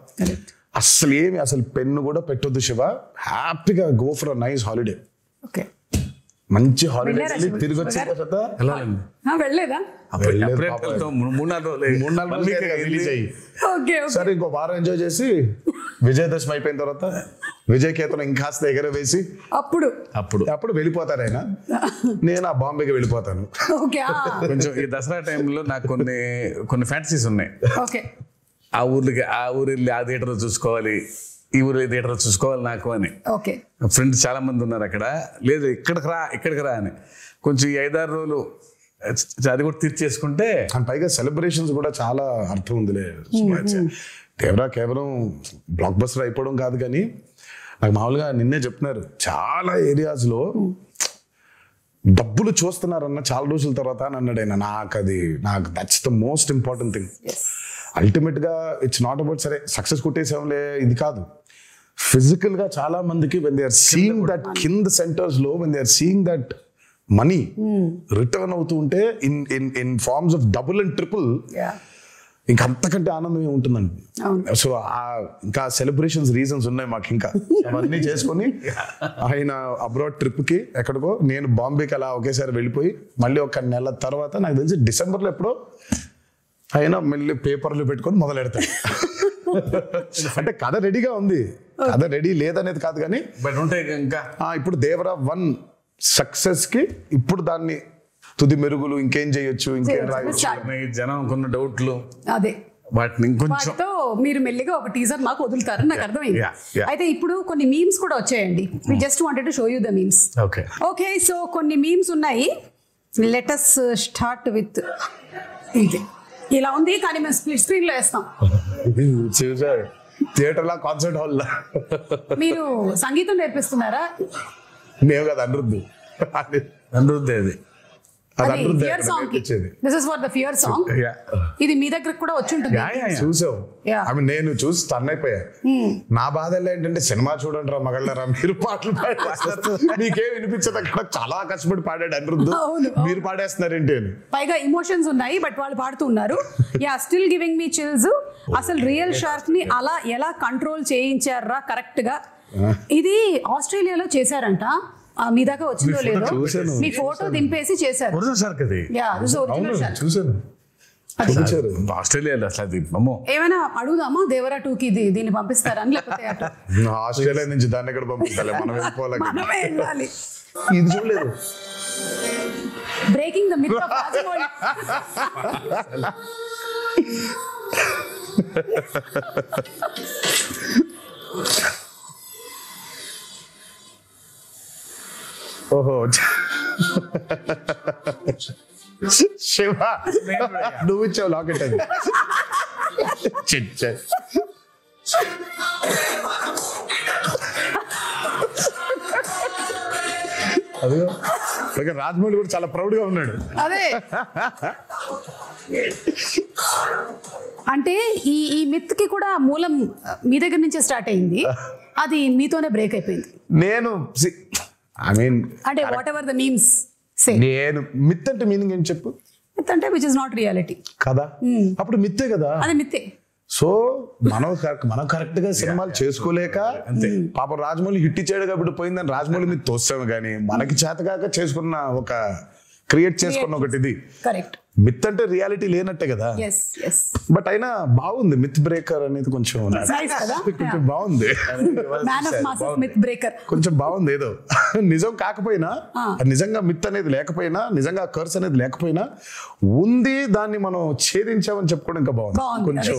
Speaker 2: అసలు పెన్ను కూడా పెట్టొద్దు శివ, హ్యాపీగా go for a nice holiday. మంచి హాలిడే తిరిగి వచ్చిన తర్వాత
Speaker 1: వెళ్ళలేదా?
Speaker 3: 3-4 రోజులు
Speaker 2: సరే ఇంకో వారం ఎంజాయ్ చేసి విజయదశమి అయిపోయిన తర్వాత విజయకేతనం ఇంకాస్త ఎగరవేసి అప్పుడు వెళ్ళిపోతారు ఆయన. నేను ఆ బాంబేకి వెళ్ళిపోతాను.
Speaker 3: కొంచెం ఈ దసరా టైంలో నాకు కొన్ని ఫ్యాంటసీస్ ఉన్నాయి. ఆ ఊరు వెళ్ళి ఆ థియేటర్ చూసుకోవాలి, ఈ ఊరు థియేటర్ చూసుకోవాలి నాకు అని. ఫ్రెండ్స్ చాలా మంది ఉన్నారు అక్కడ. లేదు ఇక్కడికి రా అని కొంచెం 5-6 రోజులు అది కూడా తీర్చేసుకుంటే.
Speaker 2: పైగా సెలబ్రేషన్స్ కూడా చాలా అర్థం ఉందిలే. దేవరా కేవలం బ్లాక్ బస్టర్ అయిపోవడం కాదు, కానీ నాకు మామూలుగా నిన్నే చెప్తున్నారు చాలా ఏరియాస్లో డబ్బులు చూస్తున్నారన్న చాలా రోజుల తర్వాత అని అన్నాడు ఆయన. నాకు that's the most important thing. Ultimate గా ఇట్స్ నాట్ అబౌట్ సరే సక్సెస్ కొట్టేసాంలే ఇది కాదు. ఫిజికల్ గా చాలా మందికి when they are seeing that కింద సెంటర్స్ లో when they are seeing that money return అవుతూ ఉంటే in forms of double and triple, ఇంకా అంతకంటే ఆనందమే ఉంటుందండి. సో ఇంకా సెలబ్రేషన్స్ రీజన్స్ ఉన్నాయి మాకు. ఇంకా అవన్నీ చేసుకొని ఆయన అబ్రాడ్ ట్రిప్ కి ఎక్కడికో, నేను బాంబేకి అలా ఒకేసారి వెళ్ళిపోయి మళ్ళీ 1 నెల తర్వాత నాకు తెలిసి డిసెంబర్లో ఎప్పుడో అయినా మళ్ళీ పేపర్లు పెట్టుకొని మొదలెడతాడు. అంటే కథ రెడీగా ఉంది, కథ రెడీ లేదనేది కాదు, కానీ ఇప్పుడు దేవరా 1 సక్సెస్ కి ఇప్పుడు దాన్ని తుది మెరుగులు ఇంకేం చేయొచ్చు, ఇంకేం రాయొచ్చు,
Speaker 3: జనం కొన్ని డౌట్లు
Speaker 1: వాటిని కొంచెం మీరు మెల్లిగా ఒక టీజర్ మాకు వదులుతారని నాకు అర్థమైంది. అయితే ఇప్పుడు కొన్ని మీమ్స్ కూడా వచ్చాయండి. We just wanted to show you the memes. Okay, so కొన్ని మీమ్స్ ఉన్నాయి. లెట్ us స్టార్ట్ విత్ ఇది. ఇలా ఉంది కానీ మేము స్ప్లిట్ స్క్రీన్ లో వేస్తాం.
Speaker 2: థియేటర్ లా, కాన్సర్ట్ హాల్ లా.
Speaker 1: మీరు సంగీతం నేర్పిస్తున్నారా?
Speaker 2: మేము కదా అనిరుద్ధ్
Speaker 1: ఫియర్ సాంగ్ కి. This is for the fear song. ఇది మీ దగ్గర కూడా వచ్చి ఉంటుంది.
Speaker 2: చూసావు? నేను చూసి టర్న్ అయిపోయా. నా బాధ ఏంటంటే సినిమా చూడండి రా మగళ్ళరా, మీరు పాటలు మీకేం వినిపించదు. అక్కడ చాలా కష్టపడి పాడాడు అనిరుద్ధ్, మీరు పాడేస్తున్నారేంటి అని.
Speaker 1: పైగా ఇమోషన్స్ ఉన్నాయి బట్ వాళ్ళు పాడుతూ ఉన్నారు. Still giving me chills. అసలు రియల్ షార్క్ ని అలా ఎలా కంట్రోల్ చేయించారా కరెక్ట్ గా. ఇది ఆస్ట్రేలియాలో చేశారంట. మీ దాకా వచ్చిందో లేదో, మీ ఫోటో దింపేసి చేశారు. ఏమైనా అడుగుదామా దేవరా 2 కి దీన్ని పంపిస్తారని, లేకపోతే
Speaker 2: ఆస్ట్రేలియా నుంచి దాన్ని ఎక్కడ పంపిస్తాలి, మనమే వెళ్ళాలి. ఇది చూడలేదు.
Speaker 1: Breaking the myth of Rajamouli.
Speaker 2: ఓహో శివ, నువ్వు ఇచ్చావు లాకెట్ అది. అదిగో రాజమౌళి కూడా చాలా ప్రౌడ్ గా ఉన్నాడు.
Speaker 1: అదే అంటే ఈ మిత్ కి కూడా మూలం మీ దగ్గర నుంచే స్టార్ట్ అయింది. అది మీతోనే బ్రేక్ అయిపోయింది.
Speaker 2: నేను
Speaker 1: అంటే వాట్ ఎవర్ ద మీమ్స్ సే,
Speaker 2: నేను మిత్ అంటే మీనింగ్ ఏం చెప్పు.
Speaker 1: మిత్ అంటే విచ్ ఇస్ నాట్ రియాలిటీ
Speaker 2: కదా, అప్పుడు మిత్తే కదా.
Speaker 1: అది మిత్తే.
Speaker 2: సో మనం కరెక్ట్ గా సినిమాలు చేసుకోలేక పాపం రాజమౌళి హిట్ ఇచ్చాడు కాబట్టి పోయిందని రాజమౌళి మీద తోస్తాము, కానీ మనకి చేతగాక చేసుకున్న ఒక క్రియేట్ చేసుకున్న ఒకటి ఇది.
Speaker 1: కరెక్ట్.
Speaker 2: మిత్ అంటే రియాలిటీ లేనట్టే కదా. బట్ అయినా బాగుంది మిత్ బ్రేకర్ అనేది, కొంచెం బాగుంది. కొంచెం బాగుంది. ఏదో నిజం కాకపోయినా, నిజంగా మిత్ అనేది లేకపోయినా, నిజంగా కర్స్ అనేది లేకపోయినా ఉంది, దాన్ని మనం ఛేదించామని చెప్పుకోవడం ఇంకా బాగుంది కొంచెం.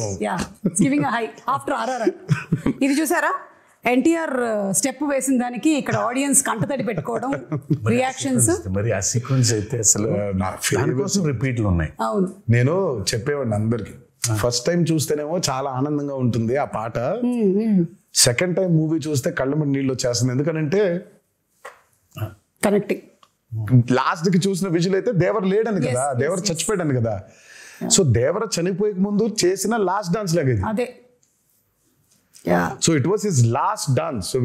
Speaker 1: ఇది చూసారా, ఎన్టీఆర్ స్టెప్ వేసిన దానికి ఇక్కడ ఆడియన్స్ కంటతడి పెట్టుకోవడం, రియాక్షన్స్.
Speaker 3: మరి ఆ సీక్వెన్స్ అయితే అసలు దానికోసం రిపీట్లు ఉన్నాయి.
Speaker 1: అవును,
Speaker 2: నేను చెప్పేవాడిని అందరికి. ఫస్ట్ టైం చూస్తేనేమో చాలా ఆనందంగా ఉంటుంది ఆ పాట. సెకండ్ టైం మూవీ చూస్తే కళ్ళ మీద నీళ్ళు వచ్చేస్తుంది. ఎందుకంటే
Speaker 1: కనెక్టింగ్
Speaker 2: లాస్ట్ కి చూసిన విజువల్ అయితే దేవర లేడని కదా, దేవర చచ్చిపోయాడని కదా. సో దేవర చనిపోయే ముందు చేసిన లాస్ట్ డాన్స్ లాగా ఇది.
Speaker 1: అదే
Speaker 2: so it was his last dance. So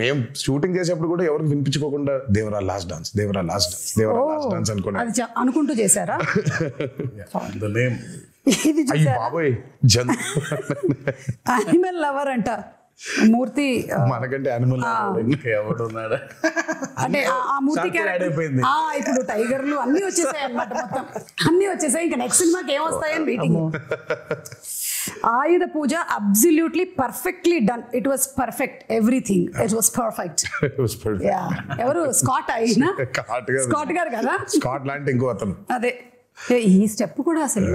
Speaker 2: మేము షూటింగ్ చేసేప్పుడు కూడా ఎవరికి వినిపించుకోకుండా Devara last dance, Devara last dance, Devara last dance
Speaker 1: అనుకుంటూ చేశారా? ఇది
Speaker 2: బాబోయ్
Speaker 1: యానిమల్ లవర్ అంట మూర్తి.
Speaker 2: మనకంటే యానిమల్
Speaker 3: ఎవడున్నాడా
Speaker 1: అంటే ఆ మూర్తి
Speaker 3: అయిపోయింది.
Speaker 1: ఇప్పుడు టైగర్లు అన్ని వచ్చేసాయి అన్నమాట, మొత్తం అన్ని వచ్చేసాయి. ఇంకా నెక్స్ట్ సినిమాకి ఏమొస్తాయని waiting. Ayudha Puja absolutely perfectly done. It was perfect, everything it was perfect. ఎవరు స్కాట్ అయినా స్కాట్ గారు కదా,
Speaker 2: స్కాట్ లాంటి ఇంకో అతను.
Speaker 1: అదే ఈ స్టెప్ కూడా అసలు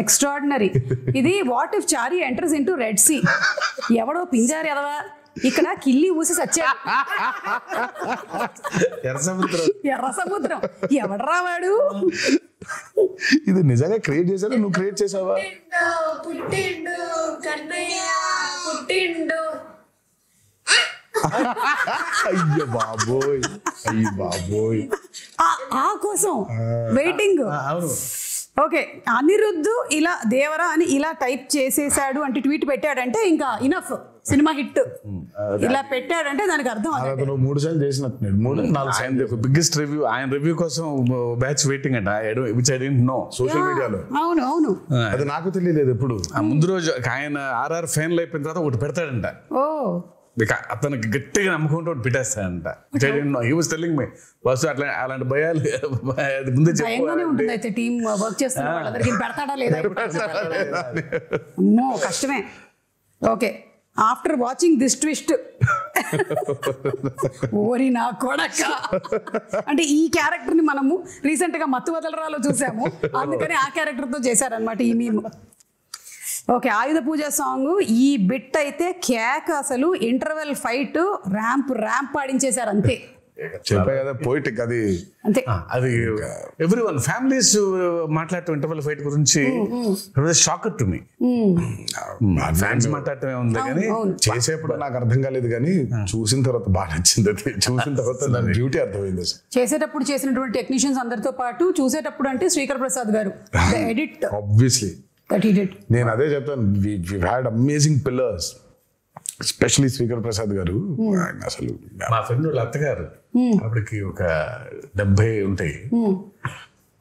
Speaker 1: ఎక్స్ట్రాడినరీ. ఇది what if Chari enters into Red Sea. ఎవడో పింజారు ఎదవా ఇక్కడ కిల్లి ఊసి సచ్చాడు. ఎర్ర సముద్రం ఎవడరా వాడు?
Speaker 2: ఇది నిజంగా క్రియేట్ చేశారు, నువ్వు క్రియేట్ చేసావా? అయ్యో బాబోయ్, అయ్యో బాబోయ్,
Speaker 1: ఆ కోసం వెయిటింగ్. ఓకే, అనిరుద్ధ్ ఇలా దేవరా అని ఇలా టైప్ చేసేసాడు అంటే ట్వీట్ పెట్టాడంటే ఇంకా ఇనఫ్, సినిమా హిట్. ఇలా పెట్టాడంటే దానికి అర్థం
Speaker 2: అతను 3 సార్లు చేసినట్టున్నాడు, 3-4 సార్లు.
Speaker 3: బిగ్గెస్ట్ రివ్యూ, ఆయన రివ్యూ కోసం బ్యాచ్ వెయిటింగ్ అంట. Which I didn't know.
Speaker 2: Social మీడియాలో.
Speaker 1: అవును అవును,
Speaker 2: అది నాకు తెలియలేదు ఎప్పుడు.
Speaker 3: ముందు రోజు ఆయన ఆర్ఆర్ ఫైనల్ అయిపోయిన తర్వాత ఒకటి పెడతాడంట.
Speaker 1: ఓ
Speaker 3: అతనికి గట్టిగా నమ్ముకుంటూ ఒకటి పెట్టేస్తాడంట. హీ వాస్ టెల్లింగ్ మీ బస్ అలాంటి భయాలు ముందే
Speaker 1: భయంగానే ఉంటుంది. అయితే టీమ్ వర్క్ చేస్తున్న వాళ్ళందరికీ పెడతాడా లేదా? అమ్మో కష్టమే. Okay, after watching this twist, ఓరి నా కొడక, అంటే ఈ క్యారెక్టర్ ని మనము రీసెంట్ గా మత్తు వదలరాలో చూసాము, అందుకని ఆ క్యారెక్టర్ తో చేశారనమాట ఈ మీమ్. ఓకే, ఆయుధ పూజ సాంగ్ ఈ బిట్ అయితే కేక్, అసలు ఇంటర్వెల్ ఫైట్ ర్యాంప్ పాడించేశారు అంతే.
Speaker 2: చెప్పా కదా పోయిటిక్ అది
Speaker 1: అంతే.
Speaker 3: అది ఎవ్రీవన్ ఫ్యామిలీస్ మాట్లాడటం ఇంటర్వెల్ ఫైట్ గురించి షాకర్ టు మీ. ఫ్యాన్స్ మాట్లాడటమే ఉంది కానీ
Speaker 2: చేసేప్పుడు నాకు అర్థం కాలేదు, కానీ చూసిన తర్వాత బాగా నచ్చింది. అది చూసిన తర్వాత దాని బ్యూటీ అర్థమైంది.
Speaker 1: చేసేటప్పుడు చేసినటువంటి టెక్నీషియన్స్ అందరితో పాటు చూసేటప్పుడు అంటే శ్రీకర్ ప్రసాద్ గారు edit
Speaker 2: obviously
Speaker 1: that he did.
Speaker 2: నేను అదే చెప్తాను, we had amazing pillars, especially Srikar Prasad గారు. అసలు
Speaker 3: మా ఫ్రెండ్ వాళ్ళ అత్తగారు అప్పటికి ఒక 70 ఉంటాయి.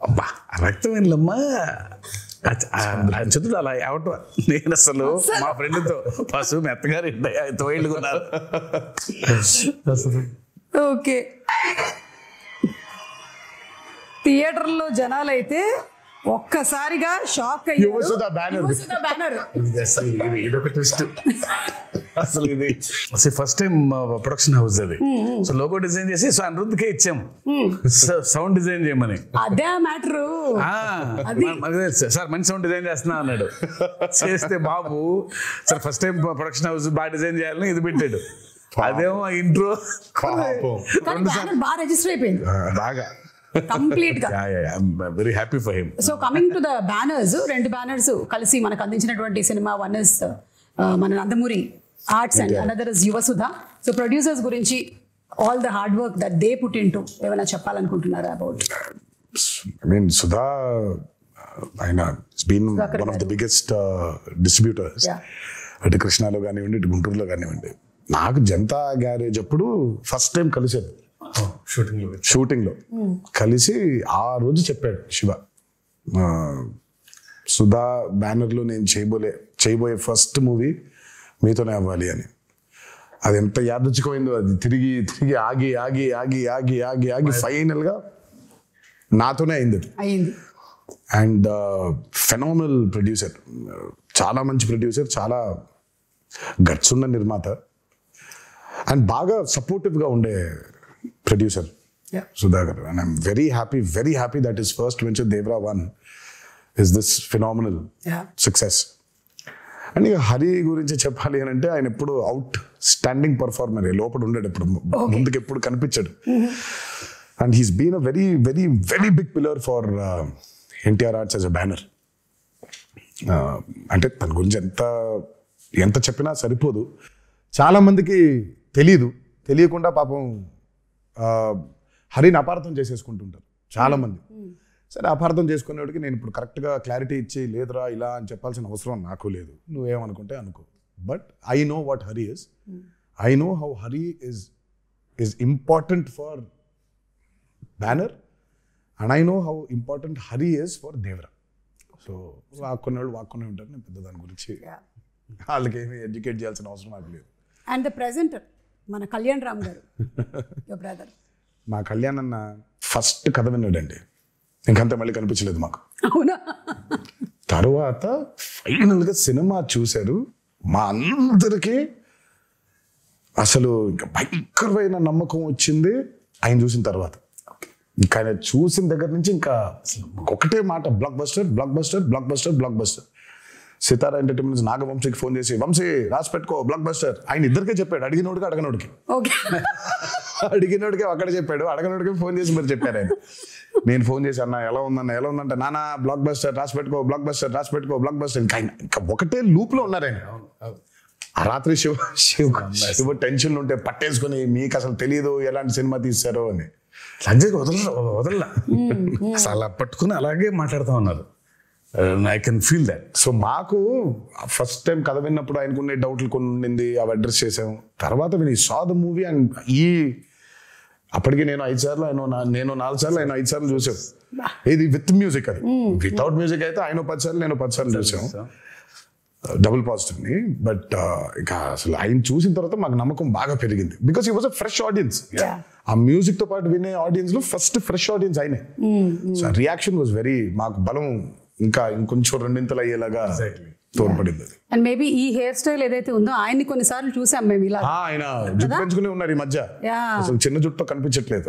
Speaker 3: అబ్బా రక్తం వెళ్ళమ్మా చదువు అలా అవటం. నేను అసలు మా ఫ్రెండ్తో పశువు మీ అత్తగారు 9 ఏళ్ళు కొన్నారు.
Speaker 1: ఓకే, థియేటర్లో జనాలైతే ఒక్కసారిగా షాక్ అయ్యారు.
Speaker 3: ఇదొక ట్విస్ట్ అసలు. ఇది ఫస్ట్ టైం ప్రొడక్షన్ హౌస్ అది. సో లోగో డిజైన్ చేసి సో అనిరుద్ధ్కే ఇచ్చాము సౌండ్ డిజైన్ చేయమని.
Speaker 1: అదే మ్యాటర్.
Speaker 3: సార్ మంచి సౌండ్ డిజైన్ చేస్తున్నా అన్నాడు. చేస్తే బాబు sir first time production house బాగా డిజైన్ చేయాలని ఇది పెట్టాడు. అదేమో ఇంట్రో
Speaker 1: బాగా రిజిస్టర్ అయిపోయింది
Speaker 2: బాగా
Speaker 1: కంప్లీట్ గా.
Speaker 3: Very happy for him.
Speaker 1: So coming to the banners, 2 banners కలిసి మనకు అందించినటువంటి సినిమా. వన్ ఇస్ మన Nandamuri arts and another is Yuvasudha. So producers గురించి all the hard work that they put into ఏమైనా చెప్పాలనుకుంటున్నారా అబౌట్?
Speaker 2: ఐ మీన్ సుధా ఆయన been one of the biggest distributors. అటు కృష్ణాలో కానివ్వండి, ఇటు గుంటూరులో కానివ్వండి. నాకు జనతా గ్యారేజ్ అప్పుడు ఫస్ట్ టైం కలిసాను షూటింగ్ లో కలిసి. ఆ రోజు చెప్పాడు శివ, సుధా బ్యానర్ లో నేను చేయబోయే ఫస్ట్ మూవీ మీతోనే అవ్వాలి అని. అది ఎంత యాదృచ్ఛికమైందో. అది తిరిగి ఆగి ఫైనల్ గా నాతోనే అయింది. అండ్ ఫెనామినల్ ప్రొడ్యూసర్, చాలా మంచి ప్రొడ్యూసర్, చాలా గట్స్ ఉన్న నిర్మాత, అండ్ బాగా సపోర్టివ్ గా ఉండే producer Sudhakar. And I'm very happy that his first venture Devara 1 is this phenomenal success. And ఇక హరి గురించి చెప్పాలి అని అంటే ఆయన ఎప్పుడు అవుట్ స్టాండింగ్ పర్ఫార్మర్, లోపల ఉండేది ఎప్పుడు, ముందుకు ఎప్పుడు కనిపించాడు. And he's been a very big pillar for NTR Arts as a banner. అంటే తన గురించి ఎంత చెప్పినా సరిపోదు. చాలా మందికి తెలీదు, తెలియకుండా పాపం హరిని అపార్థం చేసేసుకుంటుంటారు చాలామంది. సరే అపార్థం చేసుకునేవాడికి నేను ఇప్పుడు కరెక్ట్గా క్లారిటీ ఇచ్చి లేదురా ఇలా అని చెప్పాల్సిన అవసరం నాకు లేదు, నువ్వేమనుకుంటే అనుకో. But I know what Hari is, I know how Hari is important for Banner and I know how important Hari is for Devara. So వాక్కునేవాళ్ళు వాక్కునే ఉంటారు, నేను పెద్ద దాని గురించి వాళ్ళకి ఏమి ఎడ్యుకేట్ చేయాల్సిన అవసరం నాకు లేదు.
Speaker 1: అండ్ ద ప్రెజెంటర్ మన కళ్యాణ్ రామ్ గారు, యువర్ బ్రదర్.
Speaker 2: మా కళ్యాణ్ అన్న ఫస్ట్ కథ విన్నాడండి, ఇంకంతా మళ్ళీ కనిపించలేదు మాకు.
Speaker 1: అవునా?
Speaker 2: తర్వాత ఫైనల్గా సినిమా చూశారు, మా అందరికీ అసలు ఇంకా భయంకరమైన నమ్మకం వచ్చింది ఆయన చూసిన తర్వాత. ఇంకా ఆయన చూసిన దగ్గర నుంచి ఇంకా ఒకటే మాట, blockbuster blockbuster blockbuster blockbuster. Sitara entertainments నాగవంశీకి ఫోన్ చేసి వంశీ రాసి పెట్టుకో బ్లాక్ బస్టర్, ఆయన ఇద్దరికే చెప్పాడు, అడిగినోడికి అడగనోడికి. అడిగినోడికి అక్కడ చెప్పాడు, అడగనోడికి ఫోన్ చేసి మరి చెప్పారు ఆయన. నేను ఫోన్ చేసి అన్న ఎలా ఉందంటే నానా బ్లాక్ బస్టర్ రాసి పెట్టుకో బ్లాక్ బస్టర్ రాసి పెట్టుకో బ్లాక్ బస్టర్. ఇంకా ఒకటే లూప్ లో ఉన్నారు ఆయన. ఆ రాత్రి శివ టెన్షన్ ఉంటే పట్టేసుకుని మీకు అసలు తెలియదు ఎలాంటి సినిమా తీశారో అని
Speaker 3: వదలలా అసలు అలా పట్టుకుని అలాగే మాట్లాడుతూ ఉన్నారు. I can feel that.
Speaker 2: So మాకు ఫస్ట్ టైం కథ విన్నప్పుడు ఆయనకునే డౌట్లు కొన్ని ఉండింది, అవి అడ్రస్ చేసాం. తర్వాత విని సా ద మూవీ అండ్ అప్పటికి నేను 5 సార్లు, నేను 4 సార్లు, ఆయన 5 సార్లు చూసాం. ఇది విత్ మ్యూజిక్, అది వితౌట్ మ్యూజిక్ అయితే ఆయన 10 సార్లు నేను 10 సార్లు చూసాం, డబుల్ పాజిటివ్ ని. బట్ ఇక అసలు ఆయన చూసిన తర్వాత మాకు నమ్మకం బాగా పెరిగింది, because he was a fresh audience. ఆ మ్యూజిక్ తో పాటు వినే ఆడియన్స్ లో ఫస్ట్ ఫ్రెష్ ఆడియన్స్ ఆయనే. సో రియాక్షన్ వాజ్ వెరీ, మాకు బలం ఇంకా ఇంకొంచెం 2 అయ్యేలాగా తోడ్పడింది.
Speaker 1: అండ్ మేబీ ఈ హెయిర్ స్టైల్ ఏదైతే ఉందో ఆయన్ని కొన్నిసార్లు చూసాం మేము ఇలా.
Speaker 2: ఆయన జుట్టు పెంచుకునే ఉన్నారు ఈ మధ్య, అసలు చిన్న జుట్టు కనిపించట్లేదు.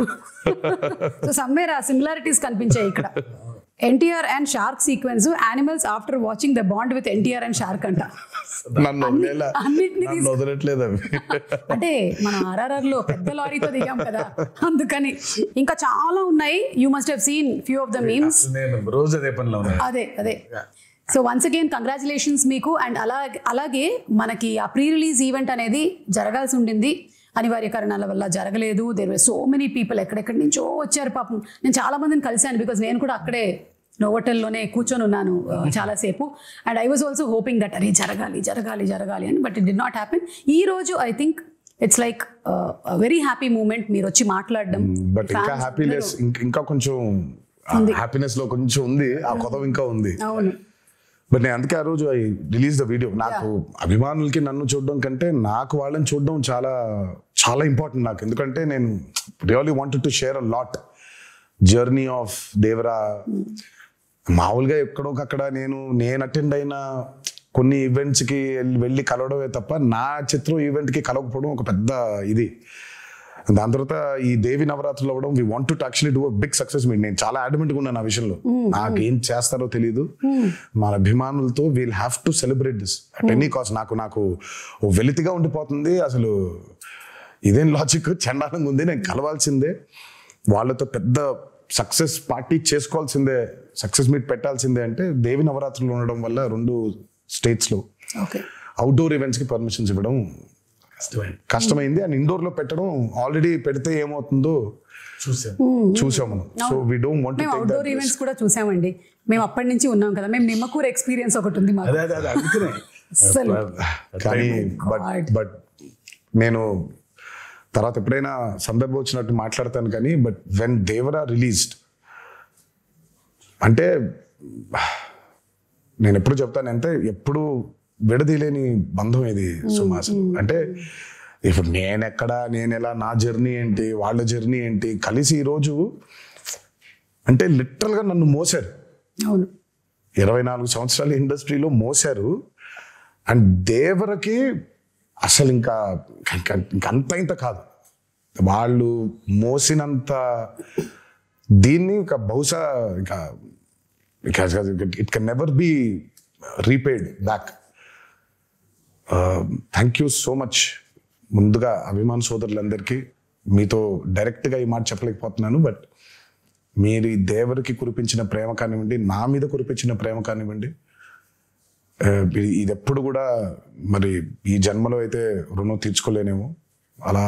Speaker 1: సో సమ్వేర్ ఆ సిమిలారిటీస్ కనిపించాయి ఇక్కడ. NTR and shark sequence, animals after watching the bond with NTR and shark అంట.
Speaker 2: వదలట్లేదు అవి.
Speaker 1: అంటే మనం RRR లో పెద్ద లారీతో దిగాం కదా, అందుకని. ఇంకా చాలా ఉన్నాయి, you must have seen few of the memes.
Speaker 3: రోజు అదే పనిలో
Speaker 1: అదే. సో వన్స్ అగైన్ కంగ్రాచులేషన్స్ మీకు. అండ్ అలాగే మనకి ఆ ప్రీ రిలీజ్ ఈవెంట్ అనేది జరగాల్సి ఉండింది, అనివార్య కారణాల వల్ల జరగలేదు. There were so many people, ఎక్కడెక్కడి నుంచో వచ్చారు పాపం. నేను చాలా మందిని కలిశాను, బికాజ్ నేను కూడా అక్కడే నోవోటెల్లోనే కూర్చొని ఉన్నాను చాలాసేపు. And I was also hoping that అరే జరగాలి అని, but it did not happen. ఈ రోజు I think it's like very happy moment, మీరు వచ్చి మాట్లాడడం.
Speaker 2: బట్ ఇంకా హ్యాపీనెస్, ఇంకా కొంచెం హ్యాపీనెస్ లో కొంచెం ఉంది, ఆ కొత్త ఇంకా ఉంది.
Speaker 1: అవును.
Speaker 2: బట్ నేను అందుకే ఆ రోజు ఐ రిలీజ్ ద వీడియో. నాకు అభిమానులకి నన్ను చూడడం కంటే నాకు వాళ్ళని చూడడం చాలా చాలా ఇంపార్టెంట్ నాకు. ఎందుకంటే నేను really wanted to share a lot journey of Devara. మామూలుగా ఎక్కడోకక్కడ నేను అటెండ్ అయిన కొన్ని ఈవెంట్స్కి వెళ్ళి కలవడమే తప్ప నా చిత్రం ఈవెంట్కి కలవకపోవడం ఒక పెద్ద ఇది. దాని తర్వాత ఈ దేవి నవరాత్రులు అవ్వడం, we want to actually do a big success meet. నేను చాలా అడ్మెంట్గా ఉన్నాను ఆ విషయంలో, నాకేం చేస్తారో తెలియదు. మన అభిమానులతో we'll have to celebrate this at any cost. నాకు వెలితిగా ఉండిపోతుంది అసలు, ఇదేం లాజిక్, చండాలంగా ఉంది. నేను కలవాల్సిందే, వాళ్ళతో పెద్ద సక్సెస్ పార్టీ చేసుకోవాల్సిందే, సక్సెస్ మీట్ పెట్టాల్సిందే. అంటే దేవి నవరాత్రులు ఉండడం వల్ల 2 స్టేట్స్లో అవుట్డోర్ ఈవెంట్స్కి పర్మిషన్స్ ఇవ్వడం కష్టమైంది. అండ్ ఇండోర్ లో పెట్టడం, ఆల్రెడీ పెడితే ఏమవుతుందో చూసాం మనం. So we don't want to take that.
Speaker 1: Outdoor events కూడా చూసామండి, మేము అప్పటి నుంచి ఉన్నాం కదా. మేము నిమ్మకూరు ఎక్స్పీరియన్స్ ఒకటి ఉంది మాకు.
Speaker 2: కానీ బట్ నేను తర్వాత ఎప్పుడైనా సందర్భం వచ్చినట్టు మాట్లాడతాను కానీ, బట్ వెన్ దేవరా రిలీజ్డ్ అంటే నేను ఎప్పుడు చెప్తాను అంటే, ఎప్పుడు విడదీలేని బంధం ఇది సుమాసం. అంటే ఇప్పుడు నేను ఎలా, నా జర్నీ ఏంటి, వాళ్ళ జర్నీ ఏంటి, కలిసి ఈరోజు అంటే లిటరల్గా నన్ను మోసారు. 24 సంవత్సరాల ఇండస్ట్రీలో మోసారు. అండ్ దేవరకి అసలు ఇంకా ఇంత కాదు, వాళ్ళు మోసినంత దీన్ని ఇంకా బహుశా ఇంకా it can never be repaid back. Thank you so much. ముందుగా అభిమాన సోదరులందరికీ మీతో డైరెక్ట్గా ఈ మాట చెప్పలేకపోతున్నాను, బట్ మీరు ఈ దేవరికి కురిపించిన ప్రేమ కానివ్వండి, నా మీద కురిపించిన ప్రేమ కానివ్వండి, ఇది ఎప్పుడు కూడా మరి ఈ జన్మలో అయితే రుణం తీర్చుకోలేనేమో. అలా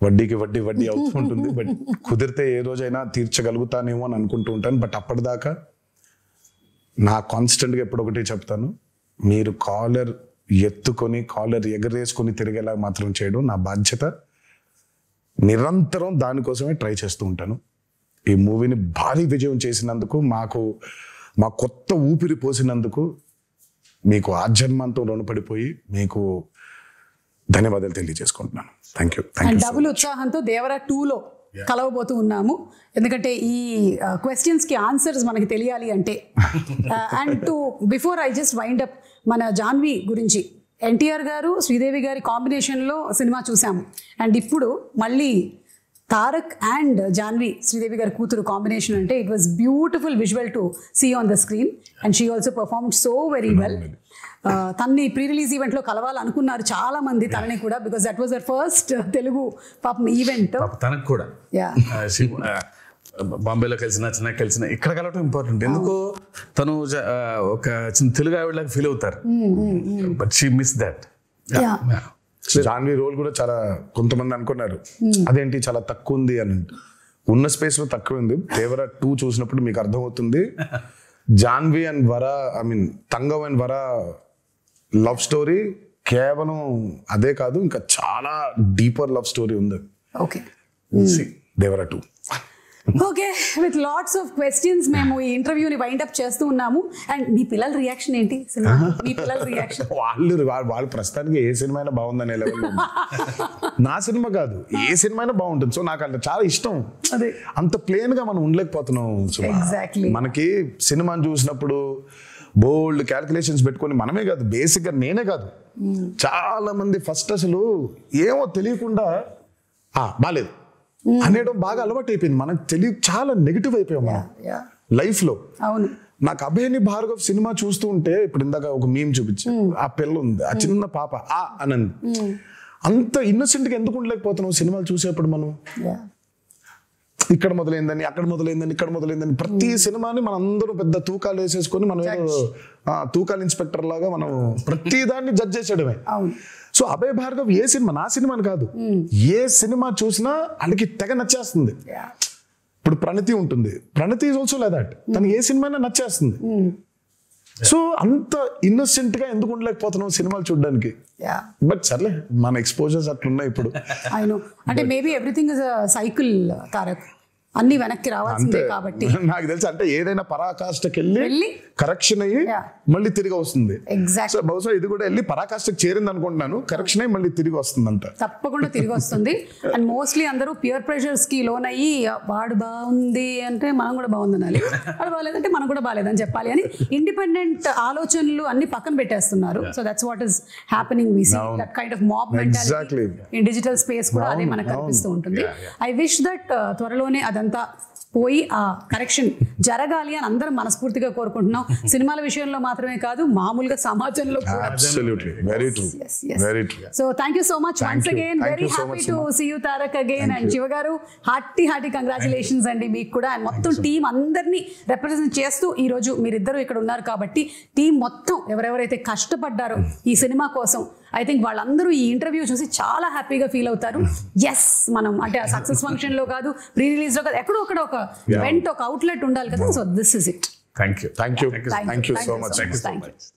Speaker 2: వడ్డీకి వడ్డీ అవుతూ ఉంటుంది. బట్ కుదిరితే ఏ రోజైనా తీర్చగలుగుతానేమో అని అనుకుంటూ ఉంటాను. బట్ అప్పటిదాకా నా కాన్స్టెంట్గా ఎప్పుడొకటి చెప్తాను, మీరు కాలర్ ఎత్తుకొని కాలర్ ఎగరేసుకొని తిరిగేలా మాత్రం చేయడం నా బాధ్యత. నిరంతరం దానికోసమే ట్రై చేస్తూ ఉంటాను. ఈ మూవీని భారీ విజయం చేసినందుకు, మా కొత్త ఊపిరి పోసినందుకు మీకు ఆజన్మంతో రుణపడిపోయి మీకు ధన్యవాదాలు తెలియజేసుకుంటున్నాను. Thank you.
Speaker 1: డబుల్ ఉత్సాహంతో దేవరా 2లో కలవబోతూ ఉన్నాము. ఎందుకంటే ఈ క్వశ్చన్స్కి ఆన్సర్స్ మనకి తెలియాలి అంటే. And to before I just wind up, మన జాన్వి గురించి, ఎన్టీఆర్ గారు శ్రీదేవి గారి కాంబినేషన్లో సినిమా చూసాము. అండ్ ఇప్పుడు మళ్ళీ తారక్ అండ్ జాన్వి, శ్రీదేవి గారి కూతురు కాంబినేషన్ అంటే it was beautiful visual to see on the screen. And she also performed so very well. తన్ని ప్రీ రిలీజ్ ఈవెంట్లో కలవాలనుకున్నారు చాలా మంది తనని కూడా, because that was their first Telugu పాపం ఈవెంట్.
Speaker 3: తనకు కూడా బాంబేలో కలిసిన ఇక్కడ కలవటం ఇంపార్టెంట్. ఎందుకో తను ఒక చిన్న తెలుగు ఆవిడలాగా ఫీల్ అవుతారు. But she miss that.
Speaker 2: Janhvi role కూడా చాలా, కొంతమంది అనుకున్నారు అదేంటి చాలా తక్కువ ఉంది అని. ఉన్న స్పేస్ లో తక్కువ ఉంది. దేవరా 2 చూసినప్పుడు మీకు అర్థమవుతుంది. Janhvi and Vara, I mean తంగవ్ అండ్ వరా లవ్ స్టోరీ కేవలం అదే కాదు, ఇంకా చాలా డీపర్ లవ్ స్టోరీ ఉంది.
Speaker 1: Okay,
Speaker 2: Devara 2.
Speaker 1: Okay, with lots of questions మేము ఈ ఇంటర్వ్యూని వైండ్ అప్ చేస్తూ ఉన్నాము. అండ్ మీ పిల్లల రియాక్షన్ ఏంటి సినిమా? మీ పిల్లల రియాక్షన్?
Speaker 2: వాళ్ళు ప్రస్తుతానికి ఏ సినిమా అయినా బాగుందనే లెవెల్. నా సినిమా కాదు, ఏ సినిమా అయినా బాగుంటుంది. సో నాకు అంటే చాలా ఇష్టం. అంత ప్లేన్ గా మనం ఉండలేకపోతున్నాం. మనకి సినిమాని చూసినప్పుడు బోల్డ్ క్యాల్కులేషన్స్ పెట్టుకొని, మనమే కాదు బేసిక్ గా నేనే కాదు, చాలా మంది ఫస్ట్ అసలు ఏమో తెలియకుండా బాలేదు అనేయడం బాగా అలవాటు అయిపోయింది. మనకు చాలా నెగిటివ్ అయిపోయాం మనం లైఫ్ లో. నాకు అభయని భార్గవ్ సినిమా చూస్తూ ఉంటే, ఇప్పుడు ఇందాక ఒక మీమ్ చూపించి, ఆ పిల్ల ఉంది, ఆ చిన్న పాప అనంది, అంత ఇన్నోసెంట్ గా ఎందుకు ఉండలేకపోతున్నాం సినిమాలు చూసేప్పుడు మనం? ఇక్కడ మొదలైందని, అక్కడ మొదలైందని, ఇక్కడ మొదలైందని, ప్రతి సినిమాని మనం అందరూ పెద్ద తూకాలు వేసేసుకొని మనం ఏదో తూకాల ఇన్స్పెక్టర్ లాగా మనం ప్రతి దాన్ని జడ్జ్ చేసేయడమే. సో అభయ్ భార్గవ్ ఏ సినిమా, నా సినిమాని కాదు, ఏ సినిమా చూసినా వాళ్ళకి తెగ నచ్చేస్తుంది. ఇప్పుడు ప్రణతి ఉంటుంది, ప్రణతి ఈజ్ ఆల్సో లైక్ దట్, తనకి ఏ సినిమా నచ్చేస్తుంది. సో అంత ఇన్నోసెంట్ గా ఎందుకు ఉండలేకపోతున్నాం సినిమాలు చూడడానికి? బట్ సర్లే, మన ఎక్స్పోజర్స్ అట్లున్నాయి ఇప్పుడు.
Speaker 1: అంటే maybe everything is a cycle Tarak, అన్ని వెనక్కి రావాల్సిందే కాబట్టి.
Speaker 2: నాకు తెలుసు, అంటే ఏదైనా పరాకాష్ఠకి వెళ్ళి కరెక్షన్ అయ్యి మళ్ళీ తిరిగి వస్తుంది. సో బహుశా ఇది కూడా వెళ్ళి పరాకాష్ఠకి చేరింది అనుకుంటున్నాను, కరెక్షన్ అయ్యి మళ్ళీ తిరిగి వస్తుంది అంట.
Speaker 1: తప్పకుండా తిరిగి వస్తుంది. అండ్ మోస్ట్లీ అందరూ పియర్ ప్రెషర్స్ కి లోన్ అయ్యి, వాడు బాగుంది అంటే మనం కూడా బాగుంది అనాలి, వాడు బాగాలేదంటే మనం కూడా బాగాలేదని చెప్పాలి అని ఇండిపెండెంట్ ఆలోచనలు అన్ని పక్కన పెట్టేస్తున్నారు. So that's what is happening. We see that kind of mob mentality in digital space కూడా అదే మనకు కనిపిస్తూ ఉంటుంది. ఐ విష్ దట్ త్వరలోనే అదంతా పోయి ఆ కరెక్షన్ జరగాలి అని అందరం మనస్ఫూర్తిగా కోరుకుంటున్నాం. సినిమాల విషయంలో మాత్రమే కాదు, మామూలుగా సమాజంలో కూడా. So thank you so much once again. Very happy to see you Tarak again. And Shiva గారు, హార్టీ కంగ్రాచులేషన్స్ అండి మీకు కూడా. అండ్ మొత్తం టీం అందరినీ రిప్రజెంట్ చేస్తూ ఈ రోజు మీరిద్దరూ ఇక్కడ ఉన్నారు కాబట్టి, టీం మొత్తం ఎవరెవరైతే కష్టపడ్డారో ఈ సినిమా కోసం, ఐ థింక్ వాళ్ళందరూ ఈ ఇంటర్వ్యూ చూసి చాలా హ్యాపీగా ఫీల్ అవుతారు. ఎస్, మనం అంటే ఆ సక్సెస్ ఫంక్షన్ లో కాదు, ప్రీ రిలీజ్ లో కాదు, ఎక్కడో అక్కడ ఒక ఈవెంట్, ఒక అవుట్లెట్ ఉండాలి కదా. So this is it.
Speaker 2: Thank you so much.